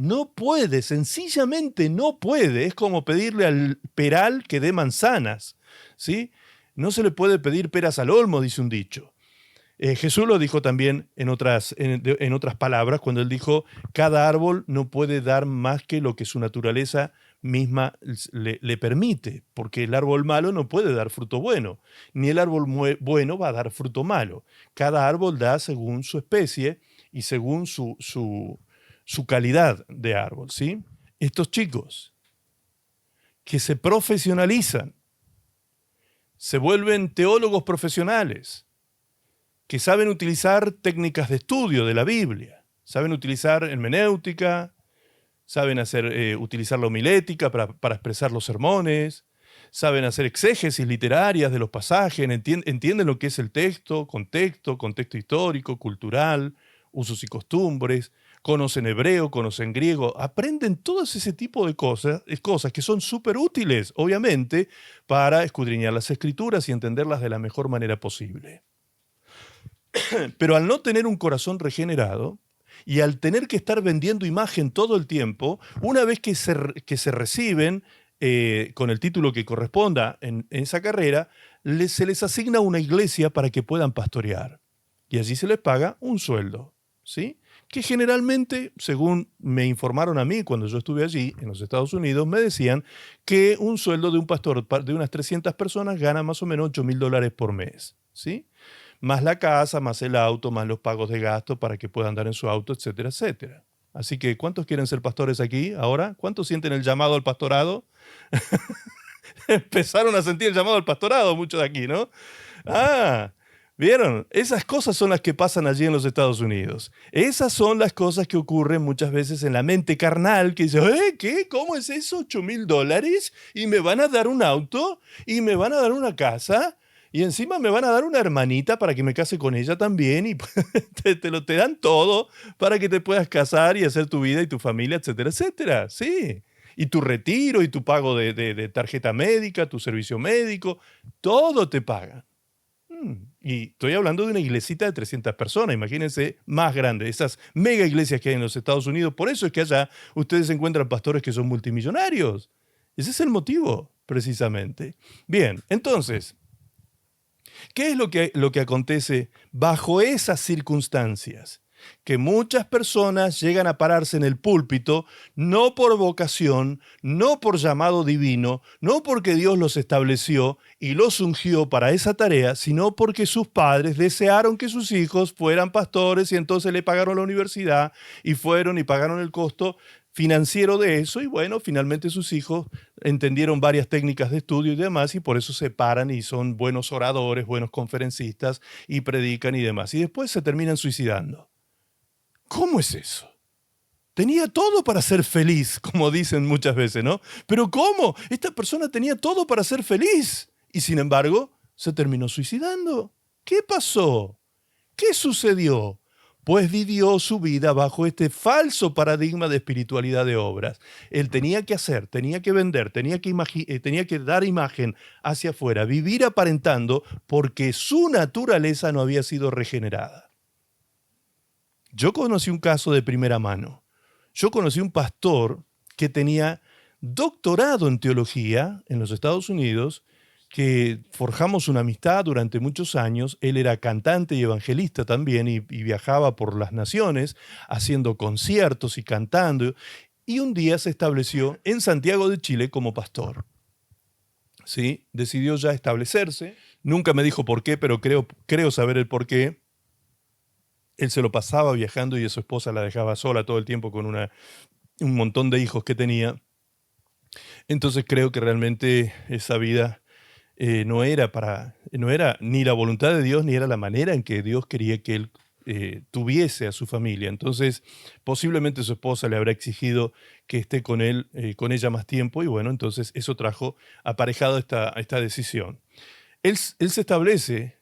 sencillamente no puede. Es como pedirle al peral que dé manzanas, ¿sí? No se le puede pedir peras al olmo, dice un dicho. Jesús lo dijo también en otras palabras, cuando él dijo, cada árbol no puede dar más que lo que su naturaleza misma le permite, porque el árbol malo no puede dar fruto bueno, ni el árbol bueno va a dar fruto malo. Cada árbol da según su especie y según su calidad de árbol, ¿sí? Estos chicos que se profesionalizan, se vuelven teólogos profesionales, que saben utilizar técnicas de estudio de la Biblia, saben utilizar hermenéutica, saben utilizar la homilética para expresar los sermones, saben hacer exégesis literarias de los pasajes, entienden lo que es el texto, contexto histórico, cultural, usos y costumbres, conocen hebreo, conocen griego, aprenden todo ese tipo de cosas que son súper útiles, obviamente, para escudriñar las Escrituras y entenderlas de la mejor manera posible. Pero al no tener un corazón regenerado y al tener que estar vendiendo imagen todo el tiempo, una vez que se reciben con el título que corresponda en esa carrera, se les asigna una iglesia para que puedan pastorear. Y allí se les paga un sueldo, ¿sí? Que generalmente, según me informaron a mí cuando yo estuve allí, en los Estados Unidos, me decían que un sueldo de un pastor de unas 300 personas gana más o menos $8,000 por mes, ¿sí? Más la casa, más el auto, más los pagos de gasto para que puedan andar en su auto, etcétera, etcétera. Así que, ¿cuántos quieren ser pastores aquí ahora? ¿Cuántos sienten el llamado al pastorado? Empezaron a sentir el llamado al pastorado muchos de aquí, ¿no? Ah, ¿vieron? Esas cosas son las que pasan allí en los Estados Unidos. Esas son las cosas que ocurren muchas veces en la mente carnal, que dice, ¿qué? ¿Cómo es eso? $8,000 y me van a dar un auto y me van a dar una casa y encima me van a dar una hermanita para que me case con ella también y te dan todo para que te puedas casar y hacer tu vida y tu familia, etcétera, etcétera. Sí. Y tu retiro y tu pago de tarjeta médica, tu servicio médico, todo te pagan. Y estoy hablando de una iglesita de 300 personas, imagínense, más grande, esas mega iglesias que hay en los Estados Unidos. Por eso es que allá ustedes encuentran pastores que son multimillonarios. Ese es el motivo, precisamente. Bien, entonces, ¿qué es lo que acontece bajo esas circunstancias? Que muchas personas llegan a pararse en el púlpito no por vocación, no por llamado divino, no porque Dios los estableció y los ungió para esa tarea, sino porque sus padres desearon que sus hijos fueran pastores y entonces le pagaron la universidad y fueron y pagaron el costo financiero de eso y bueno, finalmente sus hijos entendieron varias técnicas de estudio y demás y por eso se paran y son buenos oradores, buenos conferencistas y predican y demás y después se terminan suicidando. ¿Cómo es eso? Tenía todo para ser feliz, como dicen muchas veces, ¿no? Pero ¿cómo? Esta persona tenía todo para ser feliz y sin embargo se terminó suicidando. ¿Qué pasó? ¿Qué sucedió? Pues vivió su vida bajo este falso paradigma de espiritualidad de obras. Él tenía que hacer, tenía que vender, tenía que dar imagen hacia afuera, vivir aparentando porque su naturaleza no había sido regenerada. Yo conocí un caso de primera mano. Yo conocí un pastor que tenía doctorado en teología en los Estados Unidos, que forjamos una amistad durante muchos años. Él era cantante y evangelista también y viajaba por las naciones haciendo conciertos y cantando. Y un día se estableció en Santiago de Chile como pastor. ¿Sí? Decidió ya establecerse. Nunca me dijo por qué, pero creo saber el por qué. Él se lo pasaba viajando y a su esposa la dejaba sola todo el tiempo con un montón de hijos que tenía. Entonces creo que realmente esa vida no era ni la voluntad de Dios ni era la manera en que Dios quería que él tuviese a su familia. Entonces posiblemente su esposa le habrá exigido que esté con él, con ella más tiempo y bueno, entonces eso trajo aparejado esta decisión. Él se establece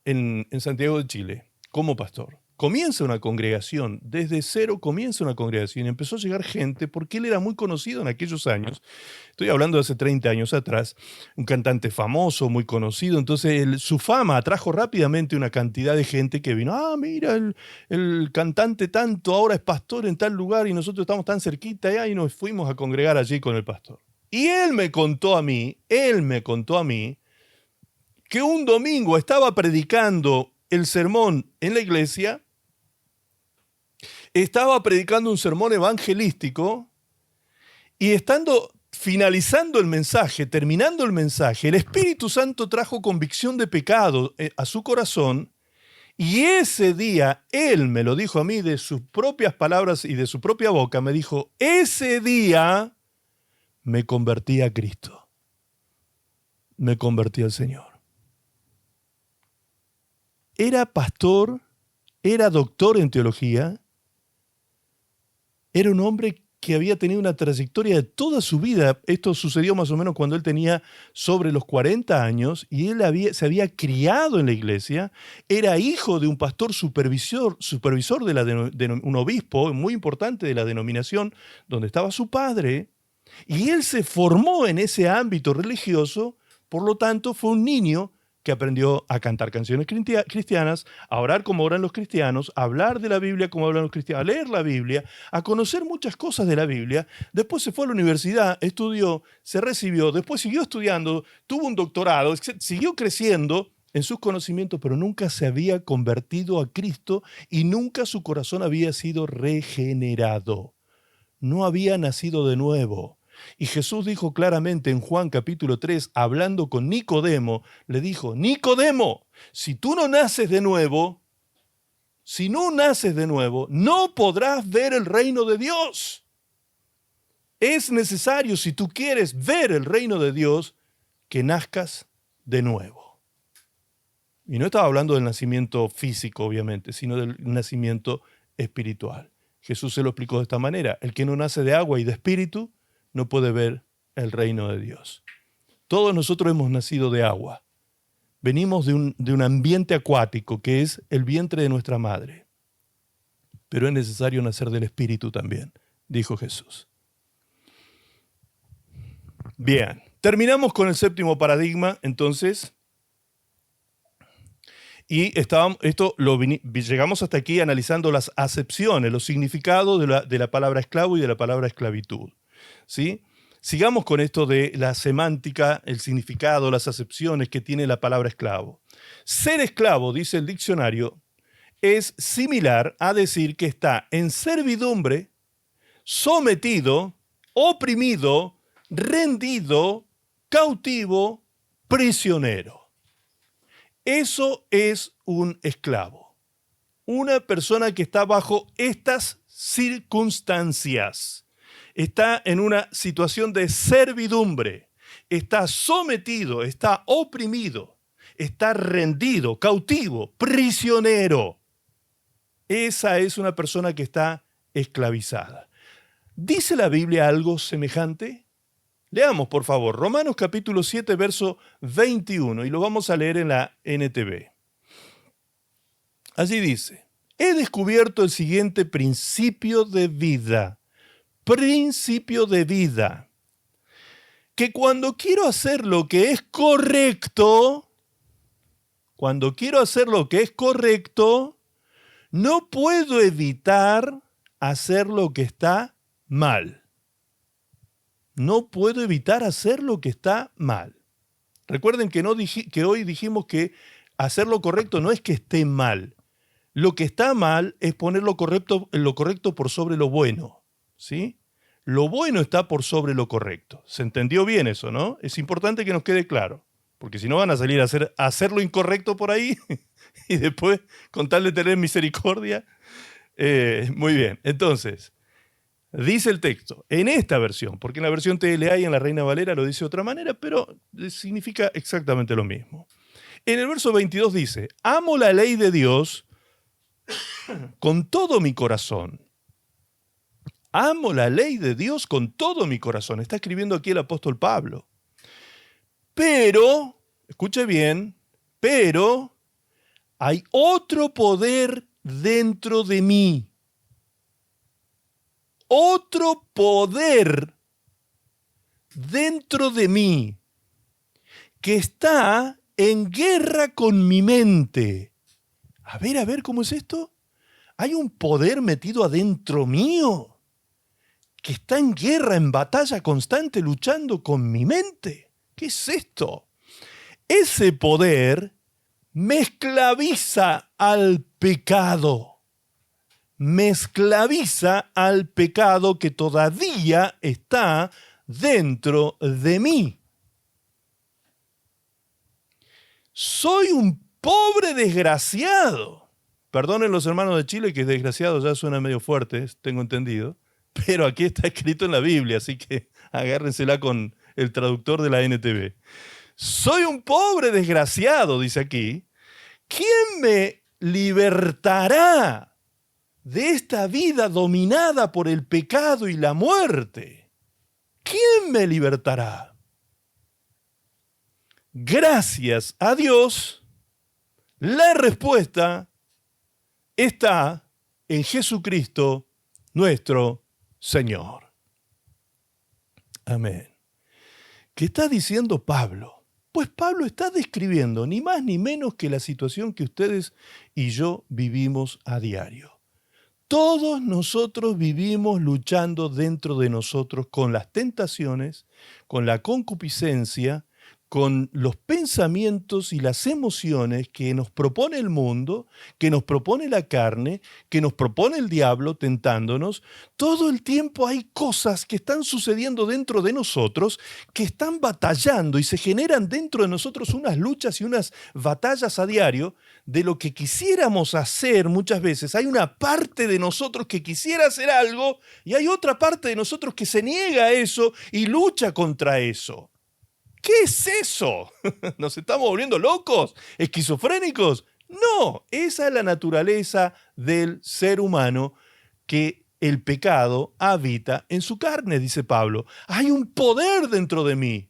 en Santiago de Chile como pastor. Comienza una congregación, desde cero comienza una congregación y empezó a llegar gente porque él era muy conocido en aquellos años. Estoy hablando de hace 30 años atrás, un cantante famoso, muy conocido. Entonces su fama atrajo rápidamente una cantidad de gente que vino. Mira, el cantante tanto ahora es pastor en tal lugar y nosotros estamos tan cerquita y nos fuimos a congregar allí con el pastor. Y él me contó a mí que un domingo estaba predicando el sermón en la iglesia. Estaba predicando un sermón evangelístico y finalizando el mensaje, terminando el mensaje, el Espíritu Santo trajo convicción de pecado a su corazón y ese día, él me lo dijo a mí de sus propias palabras y de su propia boca, me dijo, ese día me convertí a Cristo, me convertí al Señor. Era pastor, era doctor en teología, era un hombre que había tenido una trayectoria de toda su vida. Esto sucedió más o menos cuando él tenía sobre los 40 años y él se había criado en la iglesia. Era hijo de un pastor supervisor de un obispo muy importante de la denominación donde estaba su padre. Y él se formó en ese ámbito religioso, por lo tanto fue un niño que aprendió a cantar canciones cristianas, a orar como oran los cristianos, a hablar de la Biblia como hablan los cristianos, a leer la Biblia, a conocer muchas cosas de la Biblia. Después se fue a la universidad, estudió, se recibió, después siguió estudiando, tuvo un doctorado, siguió creciendo en sus conocimientos, pero nunca se había convertido a Cristo y nunca su corazón había sido regenerado. No había nacido de nuevo. Y Jesús dijo claramente en Juan capítulo 3, hablando con Nicodemo, le dijo, Nicodemo, si tú no naces de nuevo, no podrás ver el reino de Dios. Es necesario, si tú quieres ver el reino de Dios, que nazcas de nuevo. Y no estaba hablando del nacimiento físico, obviamente, sino del nacimiento espiritual. Jesús se lo explicó de esta manera. El que no nace de agua y de espíritu no puede ver el reino de Dios. Todos nosotros hemos nacido de agua. Venimos de un ambiente acuático que es el vientre de nuestra madre. Pero es necesario nacer del espíritu también, dijo Jesús. Bien, terminamos con el séptimo paradigma, entonces. Y llegamos hasta aquí analizando las acepciones, los significados de la palabra esclavo y de la palabra esclavitud. ¿Sí? Sigamos con esto de la semántica, el significado, las acepciones que tiene la palabra esclavo. Ser esclavo, dice el diccionario, es similar a decir que está en servidumbre, sometido, oprimido, rendido, cautivo, prisionero. Eso es un esclavo. Una persona que está bajo estas circunstancias. Está en una situación de servidumbre. Está sometido, está oprimido, está rendido, cautivo, prisionero. Esa es una persona que está esclavizada. ¿Dice la Biblia algo semejante? Leamos, por favor, Romanos capítulo 7, verso 21, y lo vamos a leer en la NTV. Allí dice, he descubierto el siguiente principio de vida, que cuando quiero hacer lo que es correcto, no puedo evitar hacer lo que está mal. No puedo evitar hacer lo que está mal. Recuerden que hoy dijimos que hacer lo correcto no es que esté mal. Lo que está mal es poner lo correcto por sobre lo bueno, ¿sí? Lo bueno está por sobre lo correcto. ¿Se entendió bien eso, no? Es importante que nos quede claro, porque si no van a salir a hacer lo incorrecto por ahí y después, con tal de tener misericordia. Muy bien, entonces, dice el texto, en esta versión, porque en la versión TLA y en la Reina Valera lo dice de otra manera, pero significa exactamente lo mismo. En el verso 22 dice, amo la ley de Dios con todo mi corazón. Amo la ley de Dios con todo mi corazón. Está escribiendo aquí el apóstol Pablo. Pero, escuche bien, pero hay otro poder dentro de mí. Otro poder dentro de mí que está en guerra con mi mente. A ver, ¿cómo es esto? Hay un poder metido adentro mío que está en guerra, en batalla constante, luchando con mi mente. ¿Qué es esto? Ese poder me esclaviza al pecado. Me esclaviza al pecado que todavía está dentro de mí. Soy un pobre desgraciado. Perdonen los hermanos de Chile que desgraciado ya suena medio fuerte, tengo entendido. Pero aquí está escrito en la Biblia, así que agárrensela con el traductor de la NTV. Soy un pobre desgraciado, dice aquí. ¿Quién me libertará de esta vida dominada por el pecado y la muerte? ¿Quién me libertará? Gracias a Dios, la respuesta está en Jesucristo, nuestro Señor. Amén. ¿Qué está diciendo Pablo? Pues Pablo está describiendo ni más ni menos que la situación que ustedes y yo vivimos a diario. Todos nosotros vivimos luchando dentro de nosotros con las tentaciones, con la concupiscencia, con los pensamientos y las emociones que nos propone el mundo, que nos propone la carne, que nos propone el diablo tentándonos. Todo el tiempo hay cosas que están sucediendo dentro de nosotros, que están batallando y se generan dentro de nosotros unas luchas y unas batallas a diario de lo que quisiéramos hacer muchas veces. Hay una parte de nosotros que quisiera hacer algo y hay otra parte de nosotros que se niega a eso y lucha contra eso. ¿Qué es eso? ¿Nos estamos volviendo locos? ¿Esquizofrénicos? No, esa es la naturaleza del ser humano, que el pecado habita en su carne, dice Pablo. Hay un poder dentro de mí.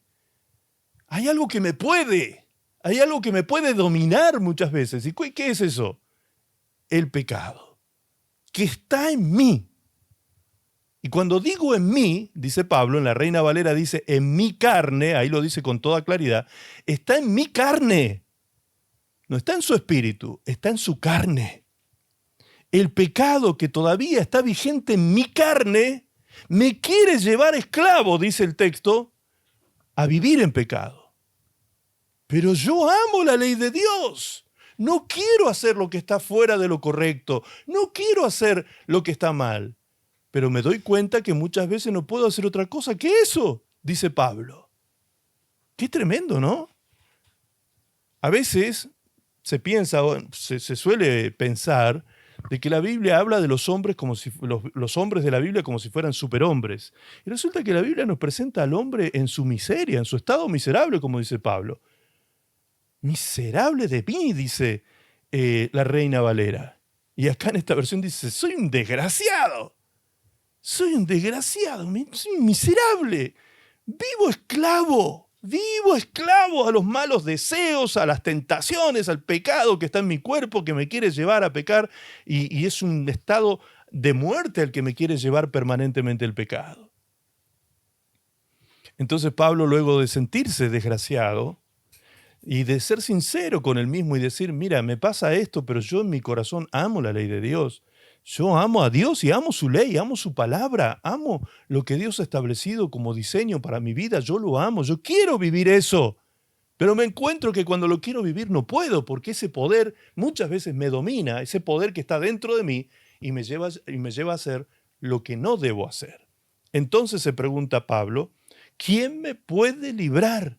Hay algo que me puede. Hay algo que me puede dominar muchas veces. ¿Y qué es eso? El pecado, que está en mí. Y cuando digo en mí, dice Pablo, en la Reina Valera dice en mi carne, ahí lo dice con toda claridad, está en mi carne. No está en su espíritu, está en su carne. El pecado que todavía está vigente en mi carne me quiere llevar esclavo, dice el texto, a vivir en pecado. Pero yo amo la ley de Dios. No quiero hacer lo que está fuera de lo correcto. No quiero hacer lo que está mal. Pero me doy cuenta que muchas veces no puedo hacer otra cosa que eso, dice Pablo. Qué tremendo, ¿no? A veces se piensa, se suele pensar de que la Biblia habla de los hombres como si los hombres de la Biblia como si fueran superhombres. Y resulta que la Biblia nos presenta al hombre en su miseria, en su estado miserable, como dice Pablo. Miserable de mí, dice la Reina Valera. Y acá en esta versión dice, soy un desgraciado. Soy un desgraciado, soy un miserable. Vivo esclavo a los malos deseos, a las tentaciones, al pecado que está en mi cuerpo, que me quiere llevar a pecar, y es un estado de muerte al que me quiere llevar permanentemente el pecado. Entonces Pablo, luego de sentirse desgraciado y de ser sincero con él mismo y decir, mira, me pasa esto, pero yo en mi corazón amo la ley de Dios. Yo amo a Dios y amo su ley, amo su palabra, amo lo que Dios ha establecido como diseño para mi vida. Yo lo amo, yo quiero vivir eso. Pero me encuentro que cuando lo quiero vivir no puedo, porque ese poder muchas veces me domina, ese poder que está dentro de mí y me lleva a hacer lo que no debo hacer. Entonces se pregunta Pablo, ¿quién me puede librar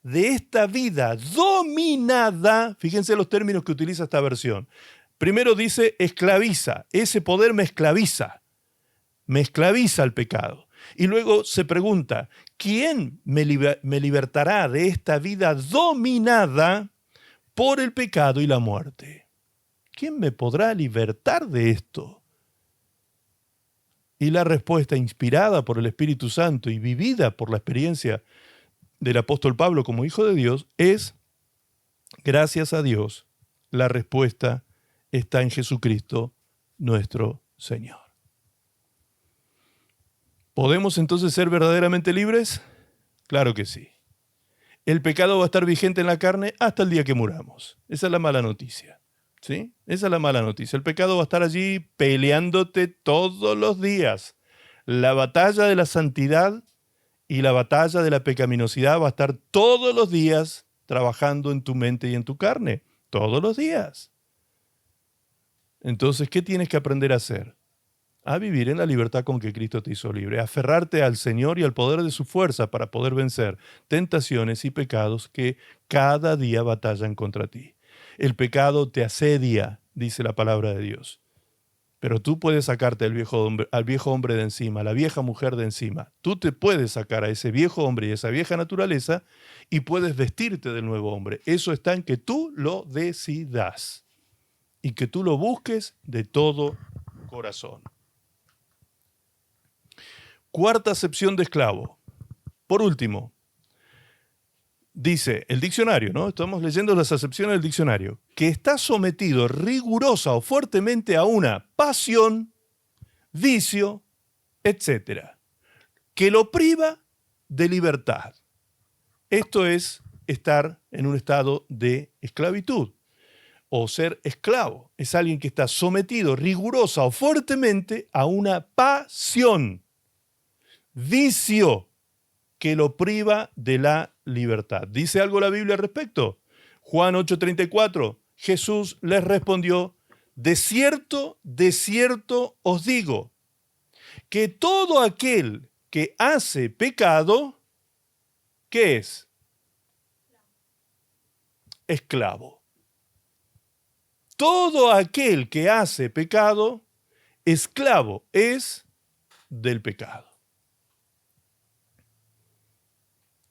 de esta vida dominada? Fíjense los términos que utiliza esta versión. Primero dice esclaviza, ese poder me esclaviza al pecado. Y luego se pregunta, ¿quién me libertará de esta vida dominada por el pecado y la muerte? ¿Quién me podrá libertar de esto? Y la respuesta, inspirada por el Espíritu Santo y vivida por la experiencia del apóstol Pablo como hijo de Dios, es, gracias a Dios, la respuesta está en Jesucristo, nuestro Señor. ¿Podemos entonces ser verdaderamente libres? Claro que sí. El pecado va a estar vigente en la carne hasta el día que muramos. Esa es la mala noticia. ¿Sí? Esa es la mala noticia. El pecado va a estar allí peleándote todos los días. La batalla de la santidad y la batalla de la pecaminosidad va a estar todos los días trabajando en tu mente y en tu carne. Todos los días. Entonces, ¿qué tienes que aprender a hacer? A vivir en la libertad con que Cristo te hizo libre, a aferrarte al Señor y al poder de su fuerza para poder vencer tentaciones y pecados que cada día batallan contra ti. El pecado te asedia, dice la palabra de Dios. Pero tú puedes sacarte al viejo hombre de encima, a la vieja mujer de encima. Tú te puedes sacar a ese viejo hombre y esa vieja naturaleza y puedes vestirte del nuevo hombre. Eso está en que tú lo decidas y que tú lo busques de todo corazón. Cuarta acepción de esclavo. Por último, dice el diccionario, ¿no? Estamos leyendo las acepciones del diccionario, que está sometido rigurosa o fuertemente a una pasión, vicio, etc., que lo priva de libertad. Esto es estar en un estado de esclavitud o ser esclavo. Es alguien que está sometido rigurosa o fuertemente a una pasión, vicio que lo priva de la libertad. ¿Dice algo la Biblia al respecto? Juan 8:34, Jesús les respondió, de cierto os digo, que todo aquel que hace pecado, ¿qué es? Esclavo. Todo aquel que hace pecado, esclavo es del pecado.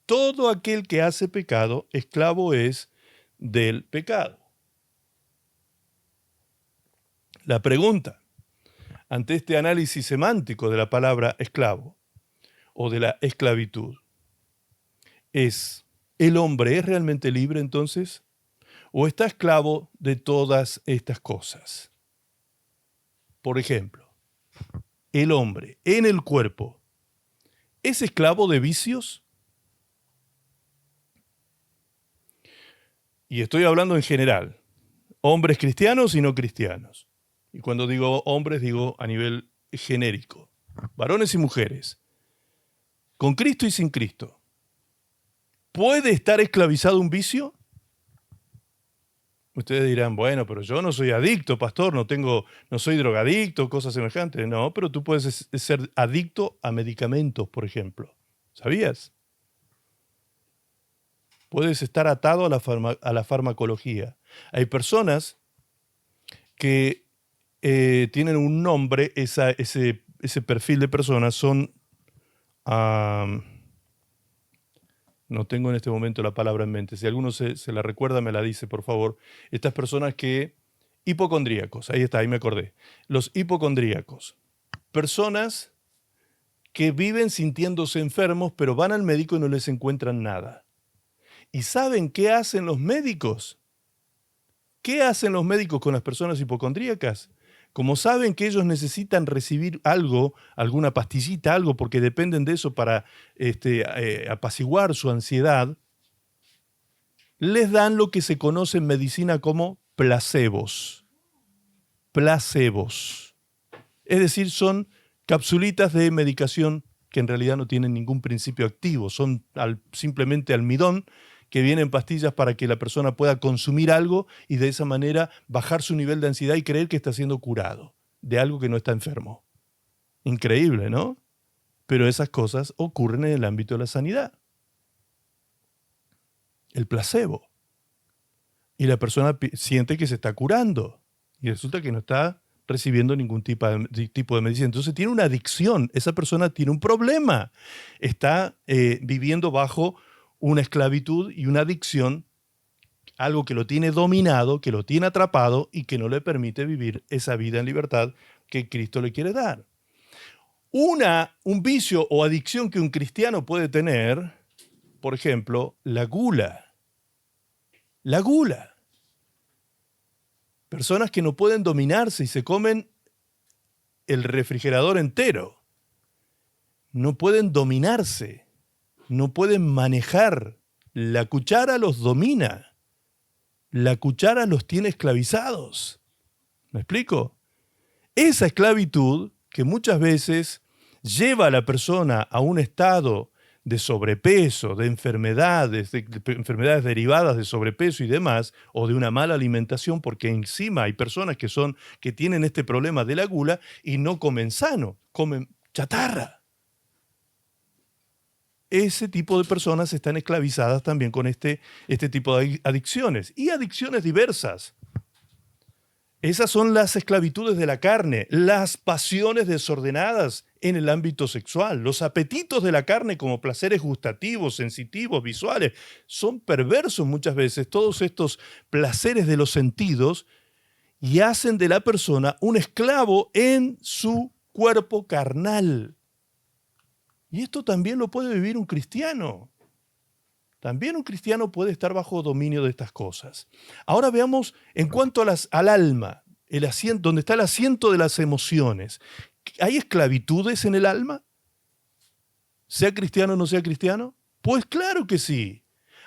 Todo aquel que hace pecado, esclavo es del pecado. La pregunta, ante este análisis semántico de la palabra esclavo o de la esclavitud, es, ¿el hombre es realmente libre entonces? ¿O está esclavo de todas estas cosas? Por ejemplo, el hombre en el cuerpo, ¿es esclavo de vicios? Y estoy hablando en general, hombres cristianos y no cristianos. Y cuando digo hombres, digo a nivel genérico. Varones y mujeres, con Cristo y sin Cristo. ¿Puede estar esclavizado un vicio? Ustedes dirán, bueno, pero yo no soy adicto, pastor, no soy drogadicto, cosas semejantes. No, pero tú puedes ser adicto a medicamentos, por ejemplo. ¿Sabías? Puedes estar atado a la farmacología. Hay personas que tienen un nombre, ese perfil de personas son, no tengo en este momento la palabra en mente, si alguno se la recuerda me la dice, por favor. Estas personas hipocondríacos, ahí está, ahí me acordé. Los hipocondríacos, personas que viven sintiéndose enfermos, pero van al médico y no les encuentran nada. ¿Y saben qué hacen los médicos? ¿Qué hacen los médicos con las personas hipocondríacas? Como saben que ellos necesitan recibir algo, alguna pastillita, algo, porque dependen de eso para apaciguar su ansiedad, les dan lo que se conoce en medicina como placebos. Placebos. Es decir, son capsulitas de medicación que en realidad no tienen ningún principio activo, son simplemente almidón que viene en pastillas para que la persona pueda consumir algo y de esa manera bajar su nivel de ansiedad y creer que está siendo curado de algo que no está enfermo. Increíble, ¿no? Pero esas cosas ocurren en el ámbito de la sanidad. El placebo. Y la persona siente que se está curando y resulta que no está recibiendo ningún tipo de medicina. Entonces tiene una adicción, esa persona tiene un problema. Está viviendo bajo una esclavitud y una adicción, algo que lo tiene dominado, que lo tiene atrapado y que no le permite vivir esa vida en libertad que Cristo le quiere dar. Un vicio o adicción que un cristiano puede tener, por ejemplo, la gula. La gula. Personas que no pueden dominarse y se comen el refrigerador entero. No pueden dominarse. No pueden manejar. La cuchara los domina. La cuchara los tiene esclavizados. ¿Me explico? Esa esclavitud que muchas veces lleva a la persona a un estado de sobrepeso, de enfermedades derivadas de sobrepeso y demás, o de una mala alimentación, porque encima hay personas que tienen este problema de la gula y no comen sano, comen chatarra. Ese tipo de personas están esclavizadas también con este tipo de adicciones, y adicciones diversas. Esas son las esclavitudes de la carne, las pasiones desordenadas en el ámbito sexual, los apetitos de la carne como placeres gustativos, sensitivos, visuales. Son perversos muchas veces todos estos placeres de los sentidos y hacen de la persona un esclavo en su cuerpo carnal. Y esto también lo puede vivir un cristiano. También un cristiano puede estar bajo dominio de estas cosas. Ahora veamos en cuanto al alma, el asiento, donde está el asiento de las emociones. ¿Hay esclavitudes en el alma? ¿Sea cristiano o no sea cristiano? Pues claro que sí.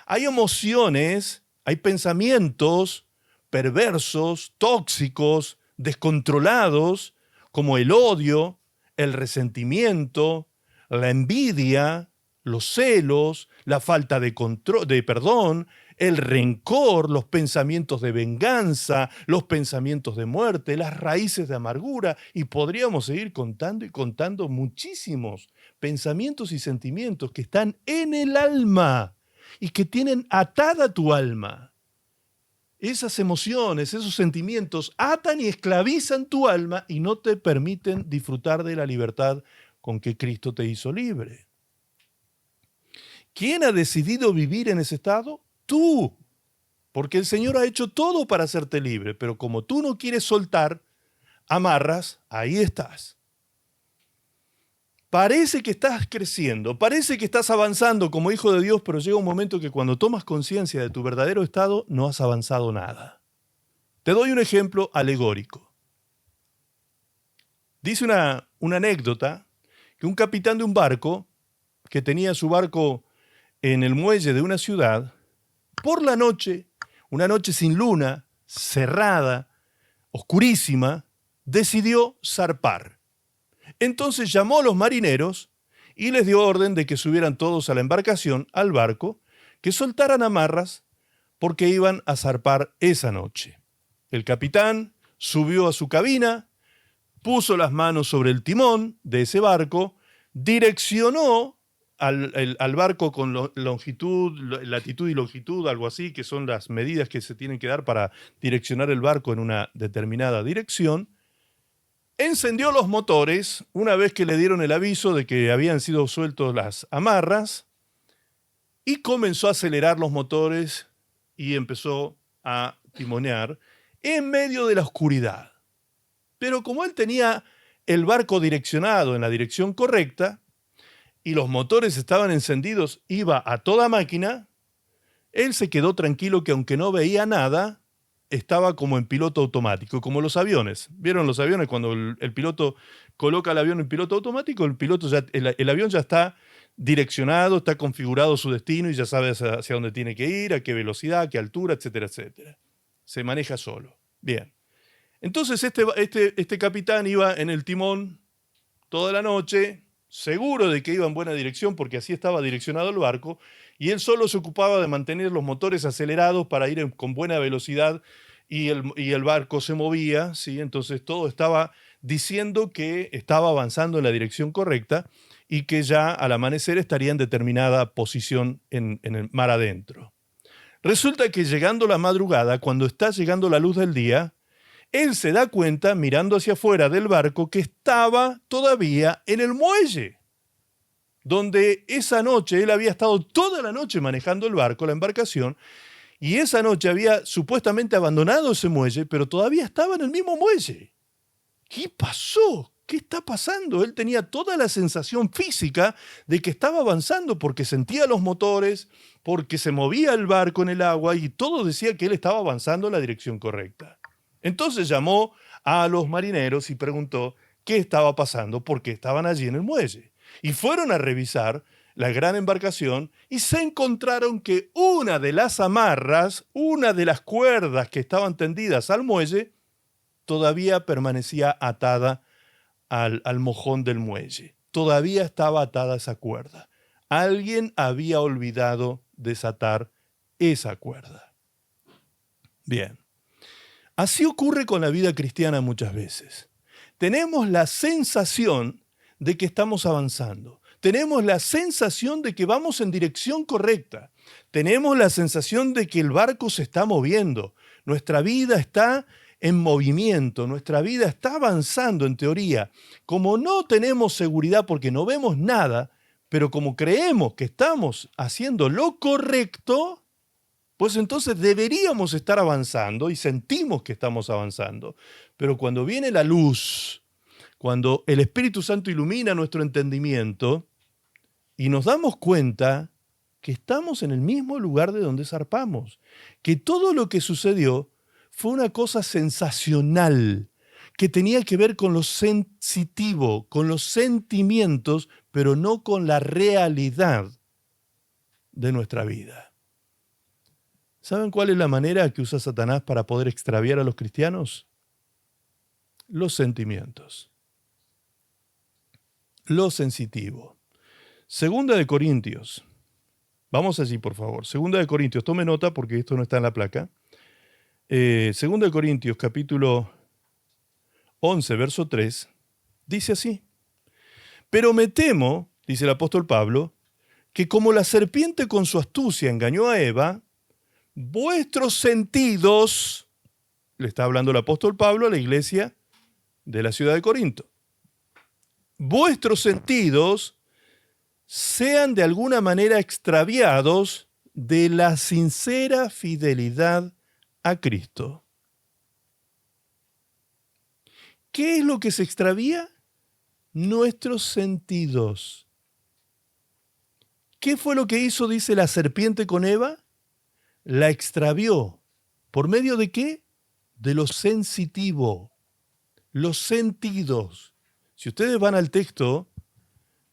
Hay emociones, hay pensamientos perversos, tóxicos, descontrolados, como el odio, el resentimiento, la envidia, los celos, la falta de control, de perdón, el rencor, los pensamientos de venganza, los pensamientos de muerte, las raíces de amargura, y podríamos seguir contando y contando muchísimos pensamientos y sentimientos que están en el alma y que tienen atada tu alma. Esas emociones, esos sentimientos atan y esclavizan tu alma y no te permiten disfrutar de la libertad con que Cristo te hizo libre. ¿Quién ha decidido vivir en ese estado? Tú. Porque el Señor ha hecho todo para hacerte libre, pero como tú no quieres soltar, amarras, ahí estás. Parece que estás creciendo, parece que estás avanzando como hijo de Dios, pero llega un momento que cuando tomas conciencia de tu verdadero estado, no has avanzado nada. Te doy un ejemplo alegórico. Dice una anécdota que un capitán de un barco, que tenía su barco en el muelle de una ciudad, por la noche, una noche sin luna, cerrada, oscurísima, decidió zarpar. Entonces llamó a los marineros y les dio orden de que subieran todos a la embarcación, al barco, que soltaran amarras porque iban a zarpar esa noche. El capitán subió a su cabina, puso las manos sobre el timón de ese barco, direccionó al barco con longitud, latitud y longitud, algo así, que son las medidas que se tienen que dar para direccionar el barco en una determinada dirección. Encendió los motores una vez que le dieron el aviso de que habían sido sueltos las amarras y comenzó a acelerar los motores y empezó a timonear en medio de la oscuridad. Pero como él tenía el barco direccionado en la dirección correcta y los motores estaban encendidos, iba a toda máquina, él se quedó tranquilo que aunque no veía nada, estaba como en piloto automático, como los aviones. ¿Vieron los aviones cuando el piloto coloca el avión en piloto automático? El avión ya está direccionado, está configurado su destino y ya sabe hacia dónde tiene que ir, a qué velocidad, a qué altura, etcétera, etcétera. Se maneja solo. Bien. Entonces este capitán iba en el timón toda la noche, seguro de que iba en buena dirección porque así estaba direccionado el barco, y él solo se ocupaba de mantener los motores acelerados para ir con buena velocidad y el barco se movía, ¿sí? Entonces todo estaba diciendo que estaba avanzando en la dirección correcta y que ya al amanecer estaría en determinada posición en el mar adentro. Resulta que llegando la madrugada, cuando está llegando la luz del día, él se da cuenta, mirando hacia afuera del barco, que estaba todavía en el muelle, donde esa noche él había estado toda la noche manejando el barco, la embarcación, y esa noche había supuestamente abandonado ese muelle, pero todavía estaba en el mismo muelle. ¿Qué pasó? ¿Qué está pasando? Él tenía toda la sensación física de que estaba avanzando porque sentía los motores, porque se movía el barco en el agua y todo decía que él estaba avanzando en la dirección correcta. Entonces llamó a los marineros y preguntó qué estaba pasando, porque estaban allí en el muelle. Y fueron a revisar la gran embarcación y se encontraron que una de las amarras, una de las cuerdas que estaban tendidas al muelle, todavía permanecía atada al mojón del muelle. Todavía estaba atada esa cuerda. Alguien había olvidado desatar esa cuerda. Bien. Así ocurre con la vida cristiana muchas veces. Tenemos la sensación de que estamos avanzando. Tenemos la sensación de que vamos en dirección correcta. Tenemos la sensación de que el barco se está moviendo. Nuestra vida está en movimiento. Nuestra vida está avanzando en teoría. Como no tenemos seguridad porque no vemos nada, pero como creemos que estamos haciendo lo correcto, pues entonces deberíamos estar avanzando y sentimos que estamos avanzando. Pero cuando viene la luz, cuando el Espíritu Santo ilumina nuestro entendimiento y nos damos cuenta que estamos en el mismo lugar de donde zarpamos, que todo lo que sucedió fue una cosa sensacional, que tenía que ver con lo sensitivo, con los sentimientos, pero no con la realidad de nuestra vida. ¿Saben cuál es la manera que usa Satanás para poder extraviar a los cristianos? Los sentimientos. Lo sensitivo. Segunda de Corintios. Vamos allí, por favor. Segunda de Corintios. Tome nota porque esto no está en la placa. Segunda de Corintios, capítulo 11, verso 3, dice así. Pero me temo, dice el apóstol Pablo, que como la serpiente con su astucia engañó a Eva, vuestros sentidos, le está hablando el apóstol Pablo a la iglesia de la ciudad de Corinto, vuestros sentidos sean de alguna manera extraviados de la sincera fidelidad a Cristo. ¿Qué es lo que se extravía? Nuestros sentidos. ¿Qué fue lo que hizo, dice la serpiente con Eva? La extravió. ¿Por medio de qué? De lo sensitivo, los sentidos. Si ustedes van al texto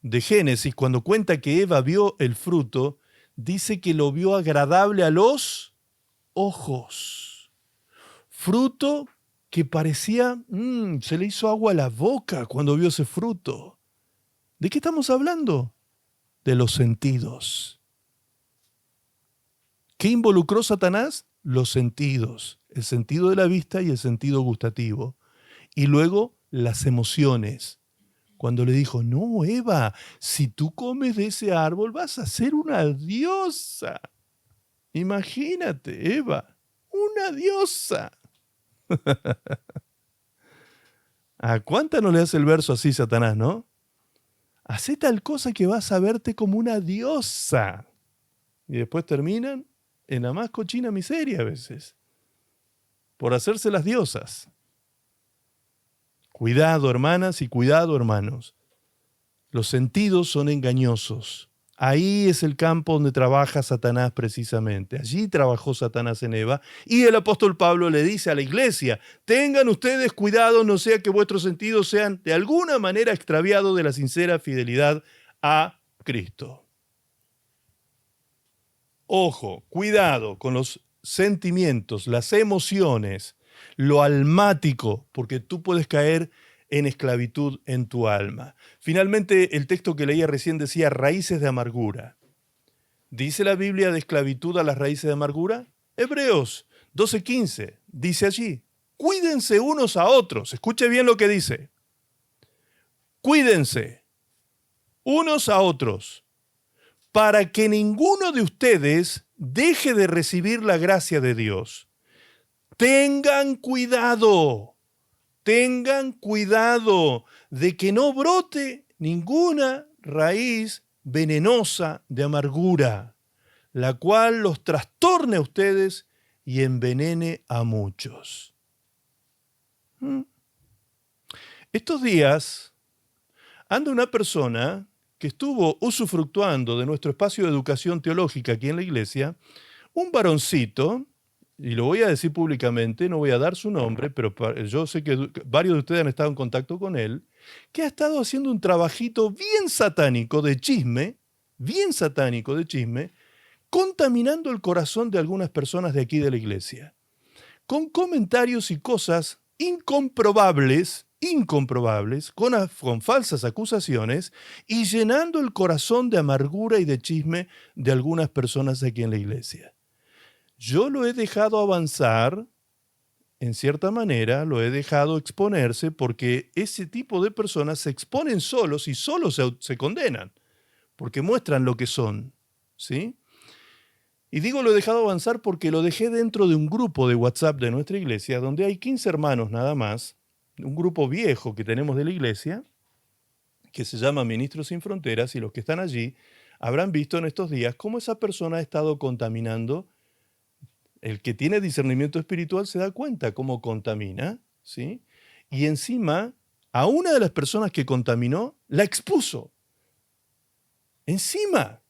de Génesis, cuando cuenta que Eva vio el fruto, dice que lo vio agradable a los ojos. Fruto que parecía, se le hizo agua a la boca cuando vio ese fruto. ¿De qué estamos hablando? De los sentidos. ¿Qué involucró Satanás? Los sentidos, el sentido de la vista y el sentido gustativo. Y luego las emociones. Cuando le dijo, no, Eva, si tú comes de ese árbol vas a ser una diosa. Imagínate, Eva, una diosa. ¿A cuánta no le hace el verso así Satanás, no? Hacé tal cosa que vas a verte como una diosa. Y después terminan en la más cochina miseria a veces, por hacerse las diosas. Cuidado, hermanas, y cuidado, hermanos. Los sentidos son engañosos. Ahí es el campo donde trabaja Satanás precisamente. Allí trabajó Satanás en Eva. Y el apóstol Pablo le dice a la iglesia, tengan ustedes cuidado, no sea que vuestros sentidos sean de alguna manera extraviados de la sincera fidelidad a Cristo. Ojo, cuidado con los sentimientos, las emociones, lo almático, porque tú puedes caer en esclavitud en tu alma. Finalmente, el texto que leía recién decía raíces de amargura. ¿Dice la Biblia de esclavitud a las raíces de amargura? Hebreos 12:15 dice allí, cuídense unos a otros. Escuche bien lo que dice. Cuídense unos a otros para que ninguno de ustedes deje de recibir la gracia de Dios. Tengan cuidado de que no brote ninguna raíz venenosa de amargura, la cual los trastorne a ustedes y envenene a muchos. Estos días anda una persona que estuvo usufructuando de nuestro espacio de educación teológica aquí en la iglesia, un varoncito, y lo voy a decir públicamente, no voy a dar su nombre, pero yo sé que varios de ustedes han estado en contacto con él, que ha estado haciendo un trabajito bien satánico de chisme, contaminando el corazón de algunas personas de aquí de la iglesia, con comentarios y cosas incomprobables, con falsas acusaciones y llenando el corazón de amargura y de chisme de algunas personas aquí en la iglesia. Yo lo he dejado avanzar, en cierta manera, lo he dejado exponerse porque ese tipo de personas se exponen solos y solos se condenan, porque muestran lo que son, ¿sí? Y digo lo he dejado avanzar porque lo dejé dentro de un grupo de WhatsApp de nuestra iglesia, donde hay 15 hermanos nada más, un grupo viejo que tenemos de la iglesia, que se llama Ministros Sin Fronteras, y los que están allí habrán visto en estos días cómo esa persona ha estado contaminando. El que tiene discernimiento espiritual se da cuenta cómo contamina, ¿sí? Y encima, a una de las personas que contaminó, la expuso. Encima,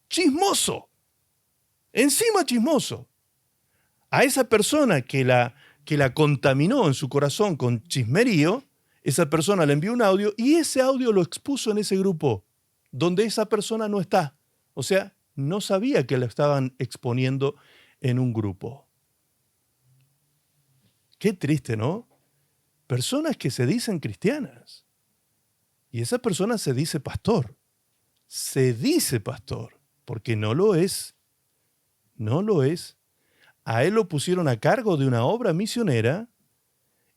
chismoso. A esa persona que la contaminó en su corazón con chismerío, esa persona le envió un audio y ese audio lo expuso en ese grupo, donde esa persona no está. O sea, no sabía que la estaban exponiendo en un grupo. Qué triste, ¿no? Personas que se dicen cristianas. Y esa persona se dice pastor. Se dice pastor, porque no lo es. No lo es. A él lo pusieron a cargo de una obra misionera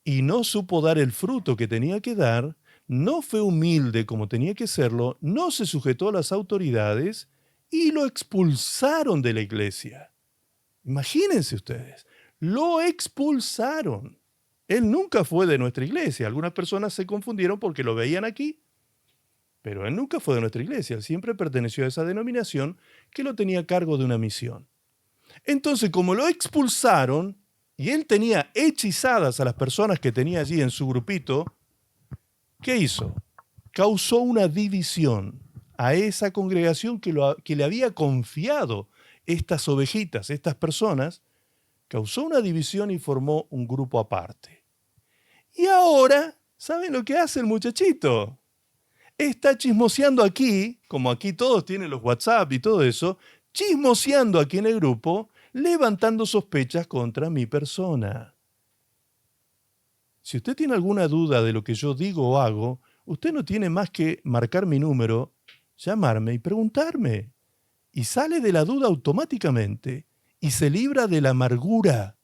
y no supo dar el fruto que tenía que dar, no fue humilde como tenía que serlo, no se sujetó a las autoridades y lo expulsaron de la iglesia. Imagínense ustedes, lo expulsaron. Él nunca fue de nuestra iglesia. Algunas personas se confundieron porque lo veían aquí, pero él nunca fue de nuestra iglesia. Él siempre perteneció a esa denominación que lo tenía a cargo de una misión. Entonces, como lo expulsaron y él tenía hechizadas a las personas que tenía allí en su grupito, ¿qué hizo? Causó una división a esa congregación que le había confiado estas ovejitas, estas personas, causó una división y formó un grupo aparte. Y ahora, ¿saben lo que hace el muchachito? Está chismoseando aquí, como aquí todos tienen los WhatsApp y todo eso, chismoseando aquí en el grupo, levantando sospechas contra mi persona. Si usted tiene alguna duda de lo que yo digo o hago, usted no tiene más que marcar mi número, llamarme y preguntarme. Y sale de la duda automáticamente y se libra de la amargura.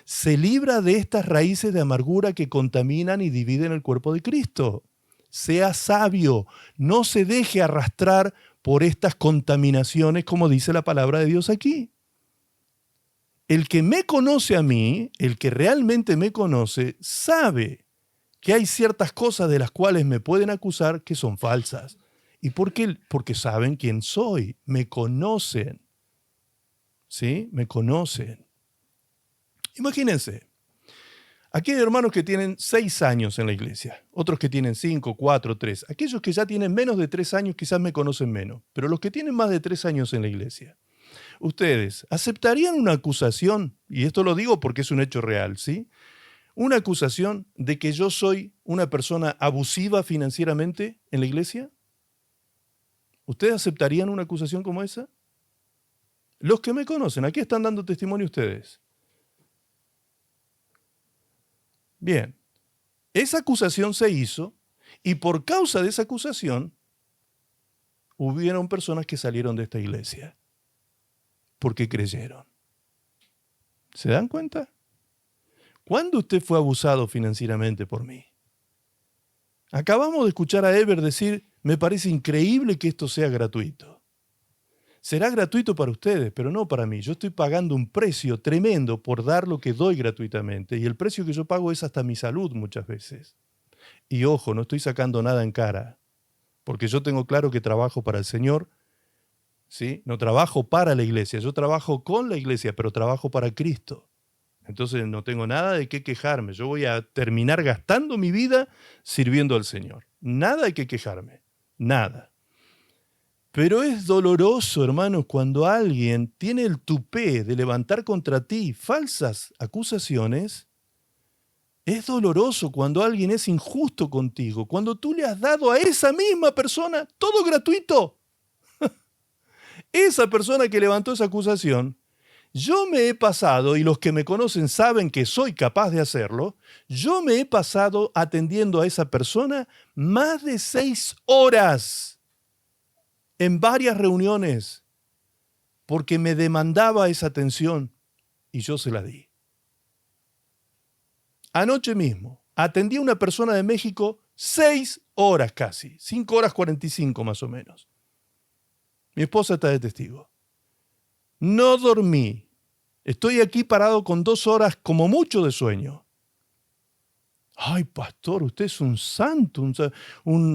Se libra de estas raíces de amargura que contaminan y dividen el cuerpo de Cristo. Sea sabio, no se deje arrastrar por estas contaminaciones, como dice la palabra de Dios aquí. El que me conoce a mí, el que realmente me conoce, sabe que hay ciertas cosas de las cuales me pueden acusar que son falsas. ¿Y por qué? Porque saben quién soy, me conocen. ¿Sí? Me conocen. Imagínense, aquí hay hermanos que tienen 6 años en la iglesia, otros que tienen 5, 4, 3. Aquellos que ya tienen menos de 3 años quizás me conocen menos, pero los que tienen más de 3 años en la iglesia, ustedes aceptarían una acusación, y esto lo digo porque es un hecho real, ¿sí? Una acusación de que yo soy una persona abusiva financieramente en la iglesia. ¿Ustedes aceptarían una acusación como esa? Los que me conocen, aquí están dando testimonio ustedes. Bien, esa acusación se hizo y por causa de esa acusación hubieron personas que salieron de esta iglesia porque creyeron. ¿Se dan cuenta? ¿Cuándo usted fue abusado financieramente por mí? Acabamos de escuchar a Ever decir, me parece increíble que esto sea gratuito. Será gratuito para ustedes, pero no para mí. Yo estoy pagando un precio tremendo por dar lo que doy gratuitamente. Y el precio que yo pago es hasta mi salud muchas veces. Y ojo, no estoy sacando nada en cara, porque yo tengo claro que trabajo para el Señor, ¿sí? No trabajo para la iglesia, yo trabajo con la iglesia, pero trabajo para Cristo. Entonces no tengo nada de qué quejarme. Yo voy a terminar gastando mi vida sirviendo al Señor. Nada de qué quejarme, nada. Pero es doloroso, hermanos, cuando alguien tiene el tupé de levantar contra ti falsas acusaciones. Es doloroso cuando alguien es injusto contigo, cuando tú le has dado a esa misma persona todo gratuito. Esa persona que levantó esa acusación, yo me he pasado, y los que me conocen saben que soy capaz de hacerlo, yo me he pasado atendiendo a esa persona más de 6 horas en varias reuniones, porque me demandaba esa atención y yo se la di. Anoche mismo atendí a una persona de México 6 horas casi, 5 horas 45 más o menos. Mi esposa está de testigo. No dormí. Estoy aquí parado con 2 horas como mucho de sueño. Ay, pastor, usted es un santo,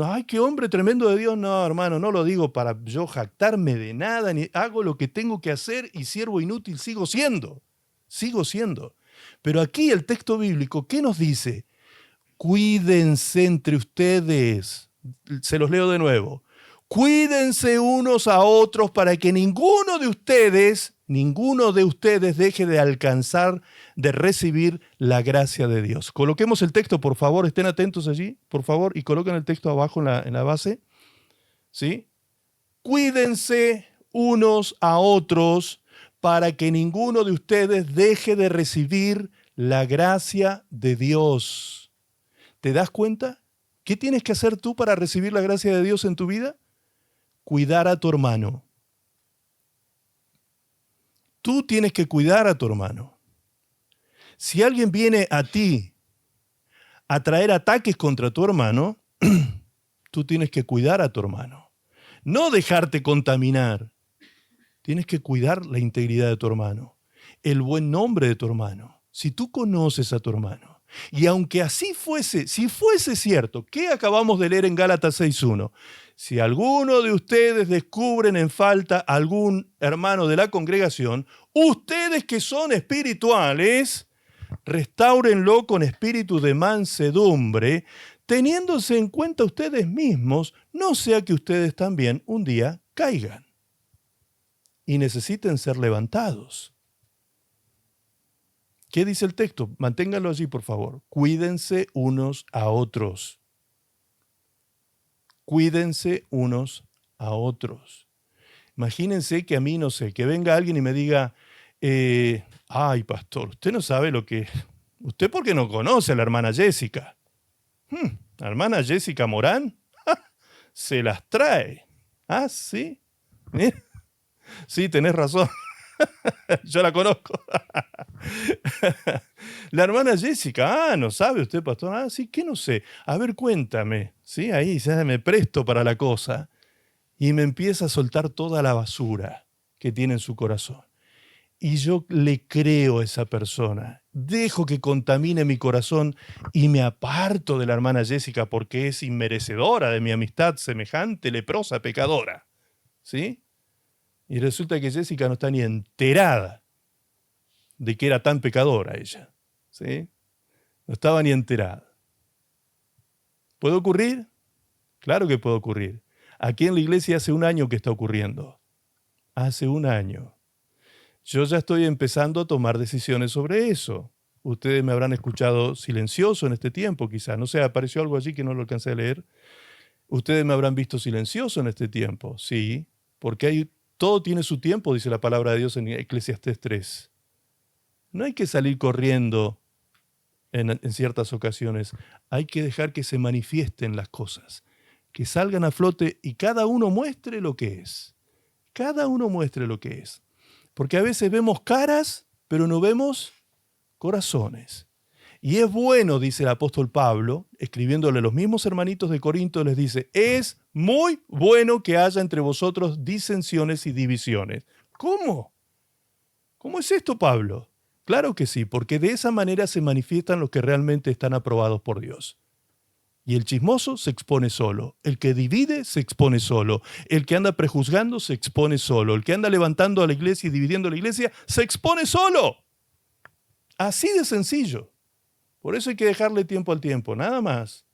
ay, qué hombre tremendo de Dios. No, hermano, no lo digo para yo jactarme de nada, ni hago lo que tengo que hacer y siervo inútil sigo siendo. Pero aquí el texto bíblico, ¿qué nos dice? Cuídense entre ustedes. Se los leo de nuevo. Cuídense unos a otros para que ninguno de ustedes deje de alcanzar, de recibir la gracia de Dios. Coloquemos el texto, por favor, estén atentos allí, por favor, y coloquen el texto abajo en la base. ¿Sí? Cuídense unos a otros para que ninguno de ustedes deje de recibir la gracia de Dios. ¿Te das cuenta? ¿Qué tienes que hacer tú para recibir la gracia de Dios en tu vida? Cuidar a tu hermano. Tú tienes que cuidar a tu hermano. Si alguien viene a ti a traer ataques contra tu hermano, tú tienes que cuidar a tu hermano. No dejarte contaminar. Tienes que cuidar la integridad de tu hermano, el buen nombre de tu hermano. Si tú conoces a tu hermano, y aunque así fuese, si fuese cierto, ¿qué acabamos de leer en Gálatas 6.1? Si alguno de ustedes descubren en falta a algún hermano de la congregación, ustedes que son espirituales, restáurenlo con espíritu de mansedumbre, teniéndose en cuenta ustedes mismos, no sea que ustedes también un día caigan y necesiten ser levantados. ¿Qué dice el texto? Manténganlo allí, por favor. Cuídense unos a otros. Cuídense unos a otros. Imagínense que a mí, no sé, que venga alguien y me diga, ay, pastor, usted no sabe lo que... ¿Usted por qué no conoce a la hermana Jessica? ¿La hermana Jessica Morán? Se las trae. Ah, sí. Sí, tenés razón. Yo la conozco. La hermana Jessica, no sabe usted, pastor. Ah, sí, ¿qué no sé? A ver, cuéntame. Sí, ahí ya me presto para la cosa. Y me empieza a soltar toda la basura que tiene en su corazón. Y yo le creo a esa persona. Dejo que contamine mi corazón y me aparto de la hermana Jessica porque es inmerecedora de mi amistad semejante, leprosa, pecadora. ¿Sí? Y resulta que Jessica no está ni enterada de que era tan pecadora ella. ¿Sí? No estaba ni enterada. ¿Puede ocurrir? Claro que puede ocurrir. Aquí en la iglesia hace un año que está ocurriendo. Hace un año. Yo ya estoy empezando a tomar decisiones sobre eso. Ustedes me habrán escuchado silencioso en este tiempo, quizás. No sé, apareció algo allí que no lo alcancé a leer. Ustedes me habrán visto silencioso en este tiempo. Sí, porque todo tiene su tiempo, dice la palabra de Dios en Eclesiastés 3. No hay que salir corriendo en ciertas ocasiones. Hay que dejar que se manifiesten las cosas, que salgan a flote y cada uno muestre lo que es. Cada uno muestre lo que es. Porque a veces vemos caras, pero no vemos corazones. Y es bueno, dice el apóstol Pablo, escribiéndole a los mismos hermanitos de Corinto, les dice, es muy bueno que haya entre vosotros disensiones y divisiones. ¿Cómo? ¿Cómo es esto, Pablo? Claro que sí, porque de esa manera se manifiestan los que realmente están aprobados por Dios. Y el chismoso se expone solo, el que divide se expone solo, el que anda prejuzgando se expone solo, el que anda levantando a la iglesia y dividiendo a la iglesia se expone solo. Así de sencillo. Por eso hay que dejarle tiempo al tiempo, nada más.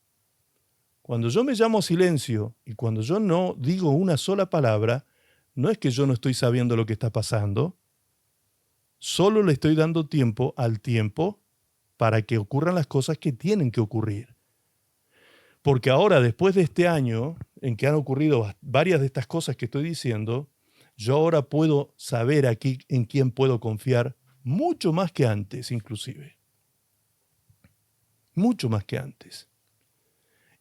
Cuando yo me llamo a silencio y cuando yo no digo una sola palabra, no es que yo no estoy sabiendo lo que está pasando, solo le estoy dando tiempo al tiempo para que ocurran las cosas que tienen que ocurrir. Porque ahora, después de este año, en que han ocurrido varias de estas cosas que estoy diciendo, yo ahora puedo saber aquí en quién puedo confiar mucho más que antes, inclusive. Mucho más que antes.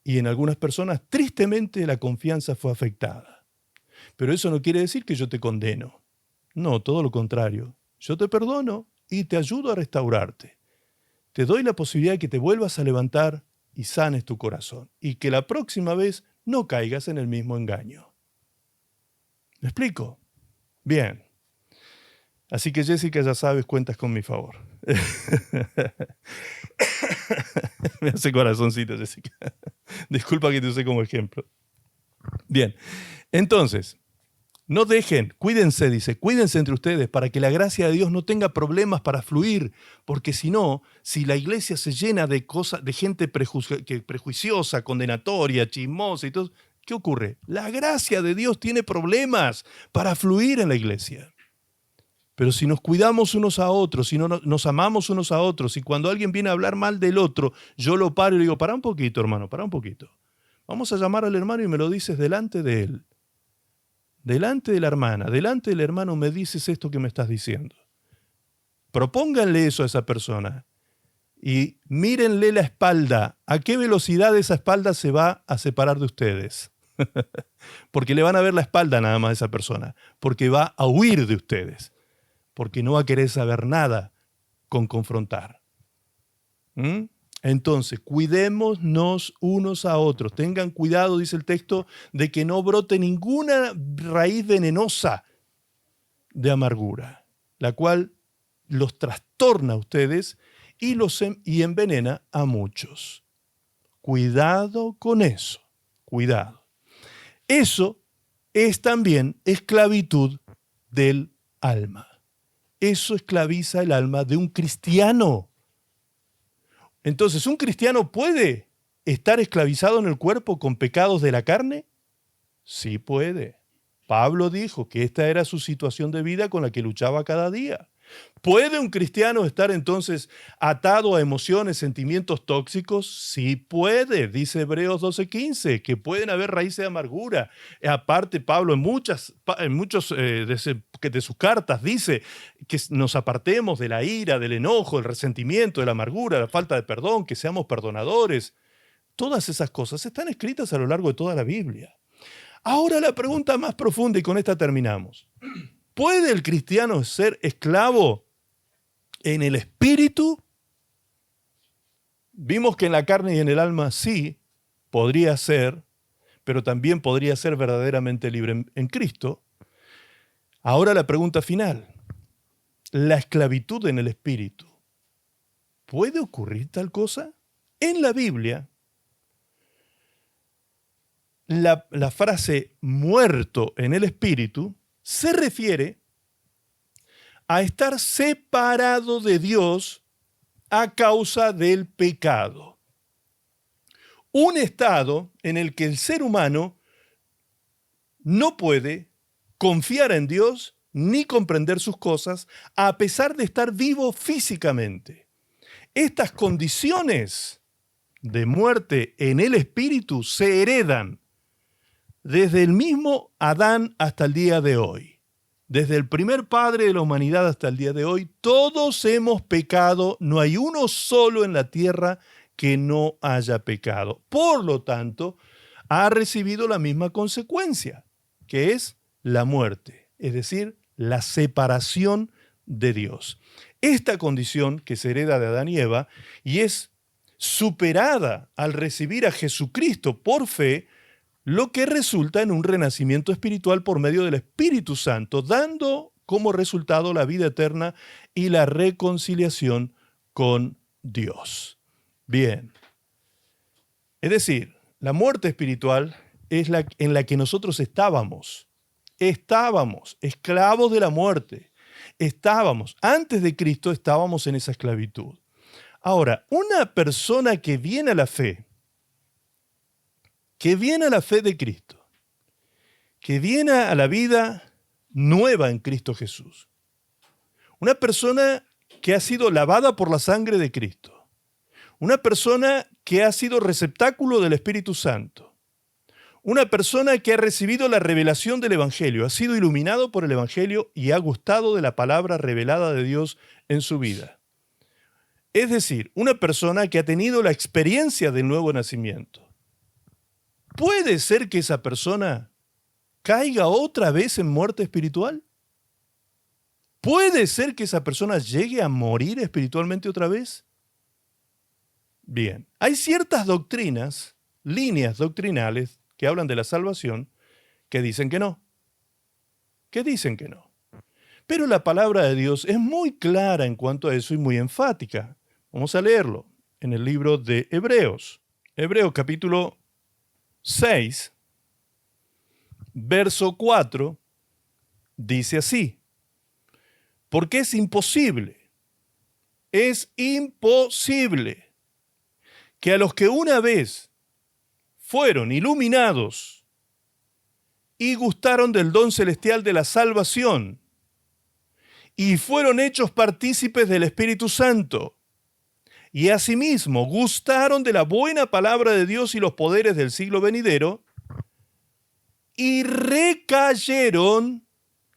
Y en algunas personas, tristemente, la confianza fue afectada. Pero eso no quiere decir que yo te condeno. No, todo lo contrario. Yo te perdono y te ayudo a restaurarte. Te doy la posibilidad de que te vuelvas a levantar y sanes tu corazón, y que la próxima vez no caigas en el mismo engaño. ¿Me explico? Bien. Así que Jessica, ya sabes, cuentas con mi favor. Me hace corazoncito, Jessica. Disculpa que te use como ejemplo. Bien, entonces, no dejen, cuídense, dice, cuídense entre ustedes para que la gracia de Dios no tenga problemas para fluir, porque si no, si la iglesia se llena de cosas, de gente prejuiciosa, condenatoria, chismosa y todo, ¿qué ocurre? La gracia de Dios tiene problemas para fluir en la iglesia. Pero si nos cuidamos unos a otros, si no nos amamos unos a otros, y cuando alguien viene a hablar mal del otro, yo lo paro y le digo, para un poquito, hermano, para un poquito. Vamos a llamar al hermano y me lo dices delante de él. delante de la hermana, delante del hermano me dices esto que me estás diciendo. Propónganle eso a esa persona y mírenle la espalda. ¿A qué velocidad esa espalda se va a separar de ustedes? Porque le van a ver la espalda nada más a esa persona, porque va a huir de ustedes, porque no va a querer saber nada con confrontar. ¿Mm? Entonces, cuidémonos unos a otros. Tengan cuidado, dice el texto, de que no brote ninguna raíz venenosa de amargura, la cual los trastorna a ustedes y envenena a muchos. Cuidado con eso, cuidado. Eso es también esclavitud del alma. Eso esclaviza el alma de un cristiano. Entonces, ¿un cristiano puede estar esclavizado en el cuerpo con pecados de la carne? Sí puede. Pablo dijo que esta era su situación de vida con la que luchaba cada día. ¿Puede un cristiano estar entonces atado a emociones, sentimientos tóxicos? Sí puede, dice Hebreos 12:15, que pueden haber raíces de amargura. Aparte, Pablo en muchos de sus cartas dice que nos apartemos de la ira, del enojo, del resentimiento, de la amargura, la falta de perdón, que seamos perdonadores. Todas esas cosas están escritas a lo largo de toda la Biblia. Ahora la pregunta más profunda, y con esta terminamos. ¿Puede el cristiano ser esclavo en el espíritu? Vimos que en la carne y en el alma sí, podría ser, pero también podría ser verdaderamente libre en Cristo. Ahora la pregunta final. ¿La esclavitud en el espíritu? ¿Puede ocurrir tal cosa? En la Biblia, la frase muerto en el espíritu se refiere a estar separado de Dios a causa del pecado. Un estado en el que el ser humano no puede confiar en Dios ni comprender sus cosas a pesar de estar vivo físicamente. Estas condiciones de muerte en el espíritu se heredan desde el mismo Adán hasta el día de hoy. Desde el primer padre de la humanidad hasta el día de hoy, todos hemos pecado, no hay uno solo en la tierra que no haya pecado. Por lo tanto, ha recibido la misma consecuencia, que es la muerte, es decir, la separación de Dios. Esta condición que se hereda de Adán y Eva y es superada al recibir a Jesucristo por fe, lo que resulta en un renacimiento espiritual por medio del Espíritu Santo, dando como resultado la vida eterna y la reconciliación con Dios. Bien. Es decir, la muerte espiritual es la en la que nosotros estábamos. Estábamos esclavos de la muerte. Antes de Cristo estábamos en esa esclavitud. Ahora, una persona que viene a la fe de Cristo, que viene a la vida nueva en Cristo Jesús, una persona que ha sido lavada por la sangre de Cristo, una persona que ha sido receptáculo del Espíritu Santo, una persona que ha recibido la revelación del Evangelio, ha sido iluminado por el Evangelio y ha gustado de la palabra revelada de Dios en su vida. Es decir, una persona que ha tenido la experiencia del nuevo nacimiento. ¿Puede ser que esa persona caiga otra vez en muerte espiritual? ¿Puede ser que esa persona llegue a morir espiritualmente otra vez? Bien, hay ciertas doctrinas, líneas doctrinales que hablan de la salvación que dicen que no. Pero la palabra de Dios es muy clara en cuanto a eso y muy enfática. Vamos a leerlo en el libro de Hebreos. Hebreos capítulo 6, verso 4, dice así: porque es imposible que a los que una vez fueron iluminados y gustaron del don celestial de la salvación y fueron hechos partícipes del Espíritu Santo, y asimismo gustaron de la buena palabra de Dios y los poderes del siglo venidero, y recayeron,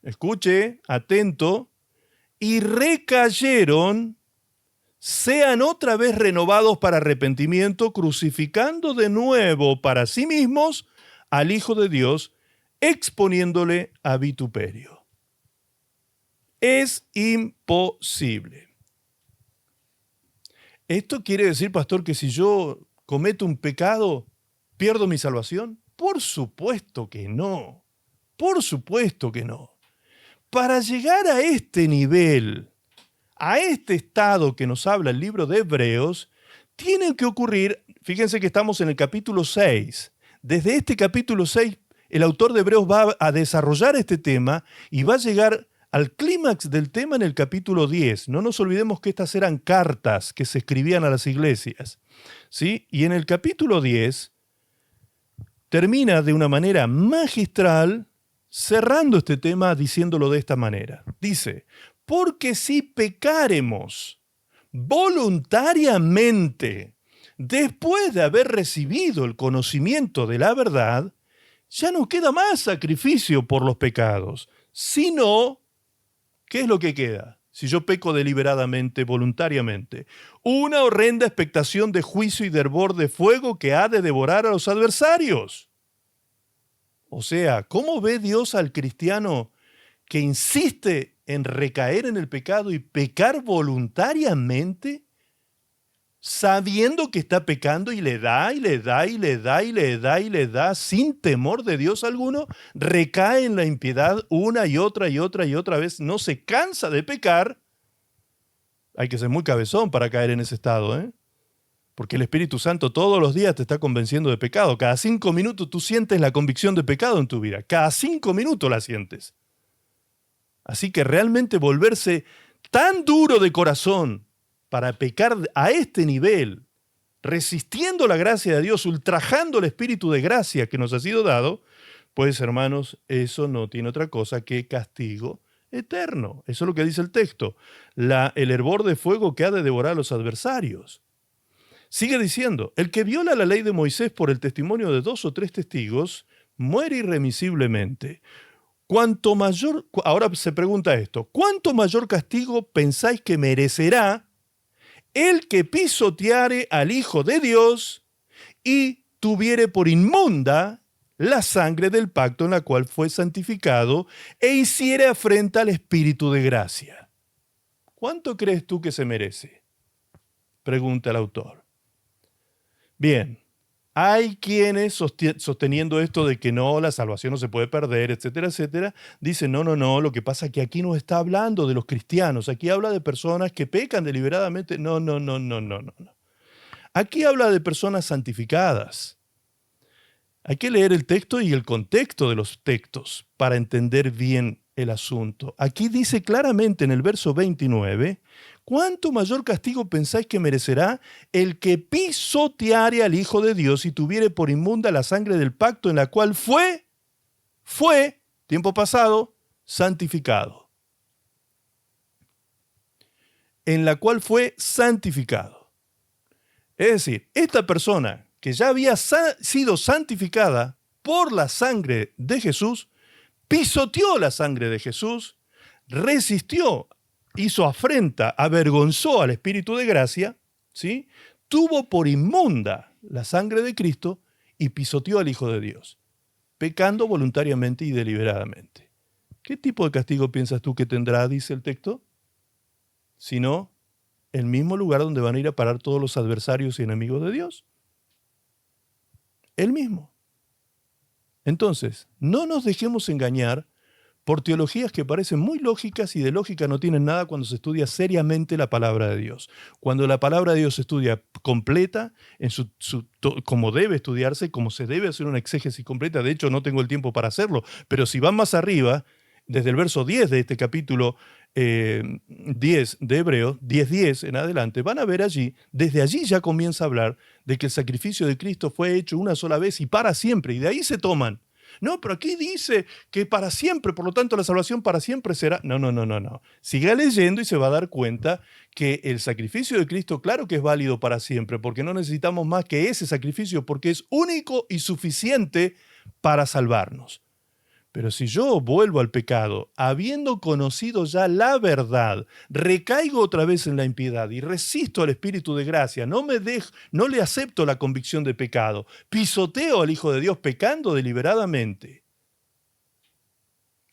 escuche, atento, y recayeron, sean otra vez renovados para arrepentimiento, crucificando de nuevo para sí mismos al Hijo de Dios, exponiéndole a vituperio. Es imposible. ¿Esto quiere decir, pastor, que si yo cometo un pecado, pierdo mi salvación? Por supuesto que no. Por supuesto que no. Para llegar a este nivel, a este estado que nos habla el libro de Hebreos, tienen que ocurrir, fíjense que estamos en el capítulo 6. Desde este capítulo 6, el autor de Hebreos va a desarrollar este tema y va a llegar al clímax del tema en el capítulo 10. No nos olvidemos que estas eran cartas que se escribían a las iglesias, ¿sí? Y en el capítulo 10 termina de una manera magistral cerrando este tema diciéndolo de esta manera. Dice, porque si pecáremos voluntariamente después de haber recibido el conocimiento de la verdad, ya no queda más sacrificio por los pecados, sino, ¿qué es lo que queda? Si yo peco deliberadamente, voluntariamente, una horrenda expectación de juicio y de hervor de fuego que ha de devorar a los adversarios. O sea, ¿cómo ve Dios al cristiano que insiste en recaer en el pecado y pecar voluntariamente, sabiendo que está pecando y le da, y le da, y le da, y le da, y le da, sin temor de Dios alguno, recae en la impiedad una y otra y otra y otra vez, no se cansa de pecar? Hay que ser muy cabezón para caer en ese estado, ¿eh? Porque el Espíritu Santo todos los días te está convenciendo de pecado. Cada 5 minutos tú sientes la convicción de pecado en tu vida. Cada 5 minutos la sientes. Así que realmente volverse tan duro de corazón para pecar a este nivel, resistiendo la gracia de Dios, ultrajando el Espíritu de gracia que nos ha sido dado, pues hermanos, eso no tiene otra cosa que castigo eterno. Eso es lo que dice el texto. El hervor de fuego que ha de devorar a los adversarios. Sigue diciendo, el que viola la ley de Moisés por el testimonio de 2 o 3 testigos, muere irremisiblemente. Cuanto mayor, ahora se pregunta esto, ¿cuánto mayor castigo pensáis que merecerá el que pisoteare al Hijo de Dios y tuviere por inmunda la sangre del pacto en la cual fue santificado e hiciere afrenta al Espíritu de gracia? ¿Cuánto crees tú que se merece? Pregunta el autor. Bien, hay quienes sosteniendo esto de que no, la salvación no se puede perder, etcétera, etcétera, dicen no, lo que pasa es que aquí no está hablando de los cristianos, aquí habla de personas que pecan deliberadamente. No. Aquí habla de personas santificadas. Hay que leer el texto y el contexto de los textos para entender bien el asunto. Aquí dice claramente en el verso 29, ¿cuánto mayor castigo pensáis que merecerá el que pisoteare al Hijo de Dios y tuviere por inmunda la sangre del pacto en la cual fue, tiempo pasado, santificado? En la cual fue santificado. Es decir, esta persona que ya había sido santificada por la sangre de Jesús, pisoteó la sangre de Jesús, resistió, hizo afrenta, avergonzó al Espíritu de gracia, ¿sí? Tuvo por inmunda la sangre de Cristo y pisoteó al Hijo de Dios, pecando voluntariamente y deliberadamente. ¿Qué tipo de castigo piensas tú que tendrá, dice el texto? Sino el mismo lugar donde van a ir a parar todos los adversarios y enemigos de Dios. El mismo. Entonces, no nos dejemos engañar por teologías que parecen muy lógicas y de lógica no tienen nada cuando se estudia seriamente la palabra de Dios. Cuando la palabra de Dios se estudia completa, como debe estudiarse, como se debe hacer una exégesis completa, de hecho no tengo el tiempo para hacerlo, pero si van más arriba, desde el verso 10 de este capítulo 10 de Hebreos, 10:10 en adelante, van a ver desde allí ya comienza a hablar de que el sacrificio de Cristo fue hecho una sola vez y para siempre, y de ahí se toman. No, pero aquí dice que para siempre, por lo tanto la salvación para siempre será. No. Siga leyendo y se va a dar cuenta que el sacrificio de Cristo, claro que es válido para siempre, porque no necesitamos más que ese sacrificio, porque es único y suficiente para salvarnos. Pero si yo vuelvo al pecado, habiendo conocido ya la verdad, recaigo otra vez en la impiedad y resisto al Espíritu de gracia, no le acepto la convicción de pecado, pisoteo al Hijo de Dios pecando deliberadamente,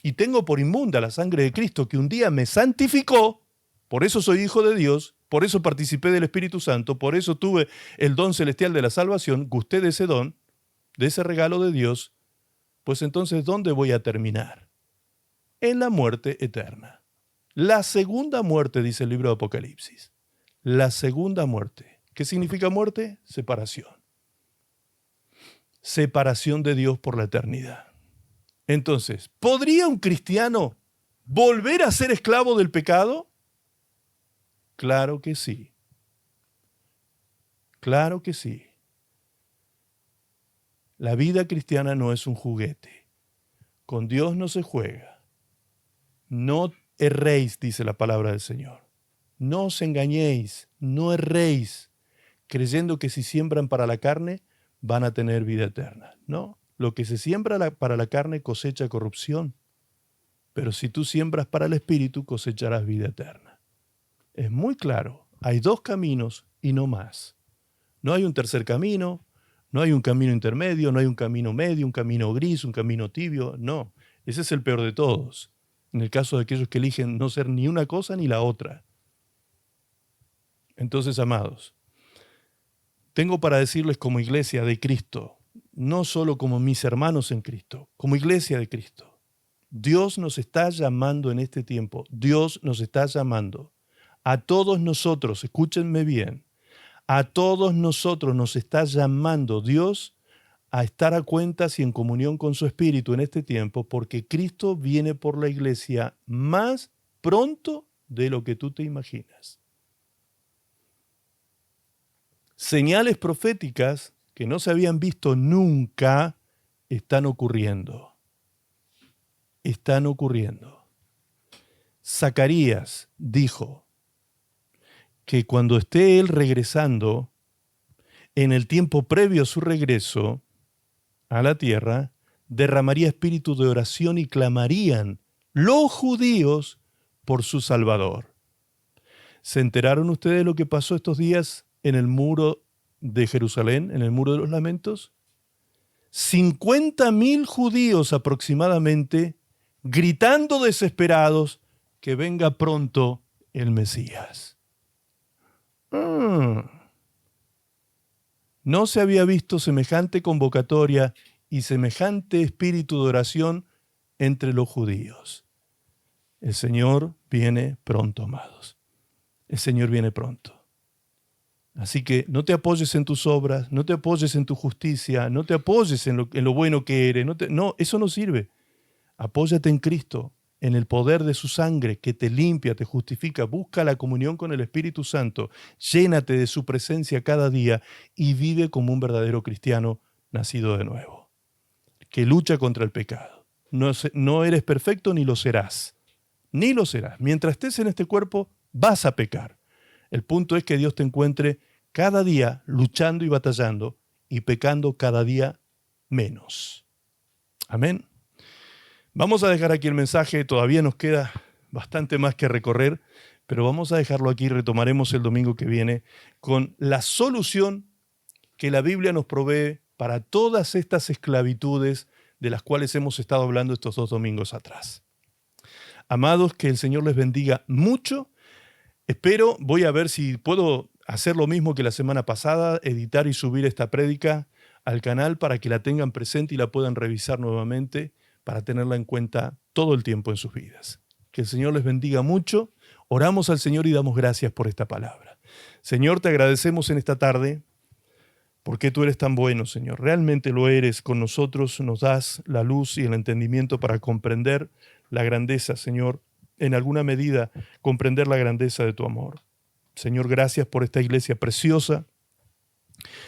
y tengo por inmunda la sangre de Cristo que un día me santificó, por eso soy hijo de Dios, por eso participé del Espíritu Santo, por eso tuve el don celestial de la salvación, gusté de ese don, de ese regalo de Dios, pues entonces, ¿dónde voy a terminar? En la muerte eterna. La segunda muerte, dice el libro de Apocalipsis. La segunda muerte. ¿Qué significa muerte? Separación. Separación de Dios por la eternidad. Entonces, ¿podría un cristiano volver a ser esclavo del pecado? Claro que sí. Claro que sí. La vida cristiana no es un juguete. Con Dios no se juega. No erréis, dice la palabra del Señor. No os engañéis, no erréis, creyendo que si siembran para la carne, van a tener vida eterna. No, lo que se siembra para la carne cosecha corrupción. Pero si tú siembras para el Espíritu, cosecharás vida eterna. Es muy claro. Hay dos caminos y no más. No hay un tercer camino, no hay un camino intermedio, no hay un camino medio, un camino gris, un camino tibio. No, ese es el peor de todos. En el caso de aquellos que eligen no ser ni una cosa ni la otra. Entonces, amados, tengo para decirles como iglesia de Cristo, no solo como mis hermanos en Cristo, como iglesia de Cristo, Dios nos está llamando en este tiempo, Dios nos está llamando a todos nosotros, escúchenme bien, a todos nosotros nos está llamando Dios a estar a cuentas y en comunión con su Espíritu en este tiempo, porque Cristo viene por la iglesia más pronto de lo que tú te imaginas. Señales proféticas que no se habían visto nunca están ocurriendo. Están ocurriendo. Zacarías dijo que cuando esté él regresando, en el tiempo previo a su regreso a la tierra, derramaría espíritu de oración y clamarían los judíos por su Salvador. ¿Se enteraron ustedes de lo que pasó estos días en el muro de Jerusalén, en el muro de los lamentos? 50.000 judíos aproximadamente gritando desesperados que venga pronto el Mesías. No se había visto semejante convocatoria y semejante espíritu de oración entre los judíos. El Señor viene pronto, amados. El Señor viene pronto. Así que no te apoyes en tus obras, no te apoyes en tu justicia, no te apoyes en lo bueno que eres. No, eso no sirve. Apóyate en Cristo, en el poder de su sangre que te limpia, te justifica. Busca la comunión con el Espíritu Santo. Llénate de su presencia cada día y vive como un verdadero cristiano nacido de nuevo, que lucha contra el pecado. No eres perfecto ni lo serás. Ni lo serás. Mientras estés en este cuerpo, vas a pecar. El punto es que Dios te encuentre cada día luchando y batallando y pecando cada día menos. Amén. Vamos a dejar aquí el mensaje, todavía nos queda bastante más que recorrer, pero vamos a dejarlo aquí, retomaremos el domingo que viene con la solución que la Biblia nos provee para todas estas esclavitudes de las cuales hemos estado hablando estos 2 domingos atrás. Amados, que el Señor les bendiga mucho. Voy a ver si puedo hacer lo mismo que la semana pasada, editar y subir esta prédica al canal para que la tengan presente y la puedan revisar nuevamente, para tenerla en cuenta todo el tiempo en sus vidas. Que el Señor les bendiga mucho. Oramos al Señor y damos gracias por esta palabra. Señor, te agradecemos en esta tarde porque tú eres tan bueno, Señor. Realmente lo eres con nosotros. Nos das la luz y el entendimiento para comprender la grandeza, Señor. En alguna medida, comprender la grandeza de tu amor. Señor, gracias por esta iglesia preciosa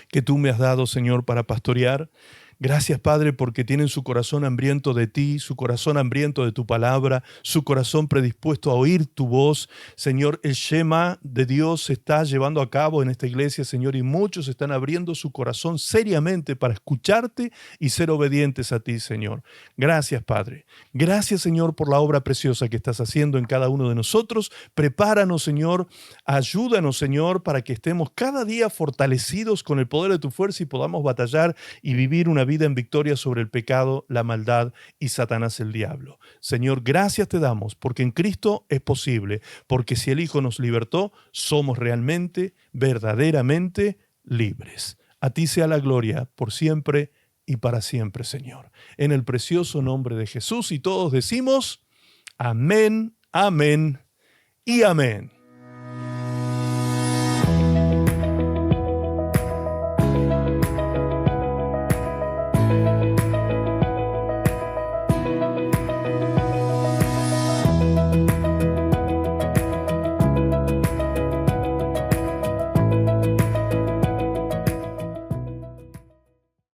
que tú me has dado, Señor, para pastorear. Gracias, Padre, porque tienen su corazón hambriento de ti, su corazón hambriento de tu palabra, su corazón predispuesto a oír tu voz. Señor, el Shema de Dios se está llevando a cabo en esta iglesia, Señor, y muchos están abriendo su corazón seriamente para escucharte y ser obedientes a ti, Señor. Gracias, Padre. Gracias, Señor, por la obra preciosa que estás haciendo en cada uno de nosotros. Prepáranos, Señor. Ayúdanos, Señor, para que estemos cada día fortalecidos con el poder de tu fuerza y podamos batallar y vivir una vida en victoria sobre el pecado, la maldad y Satanás el diablo. Señor, gracias te damos porque en Cristo es posible, porque si el Hijo nos libertó, somos realmente, verdaderamente libres. A ti sea la gloria por siempre y para siempre, Señor. En el precioso nombre de Jesús y todos decimos, amén, amén y amén.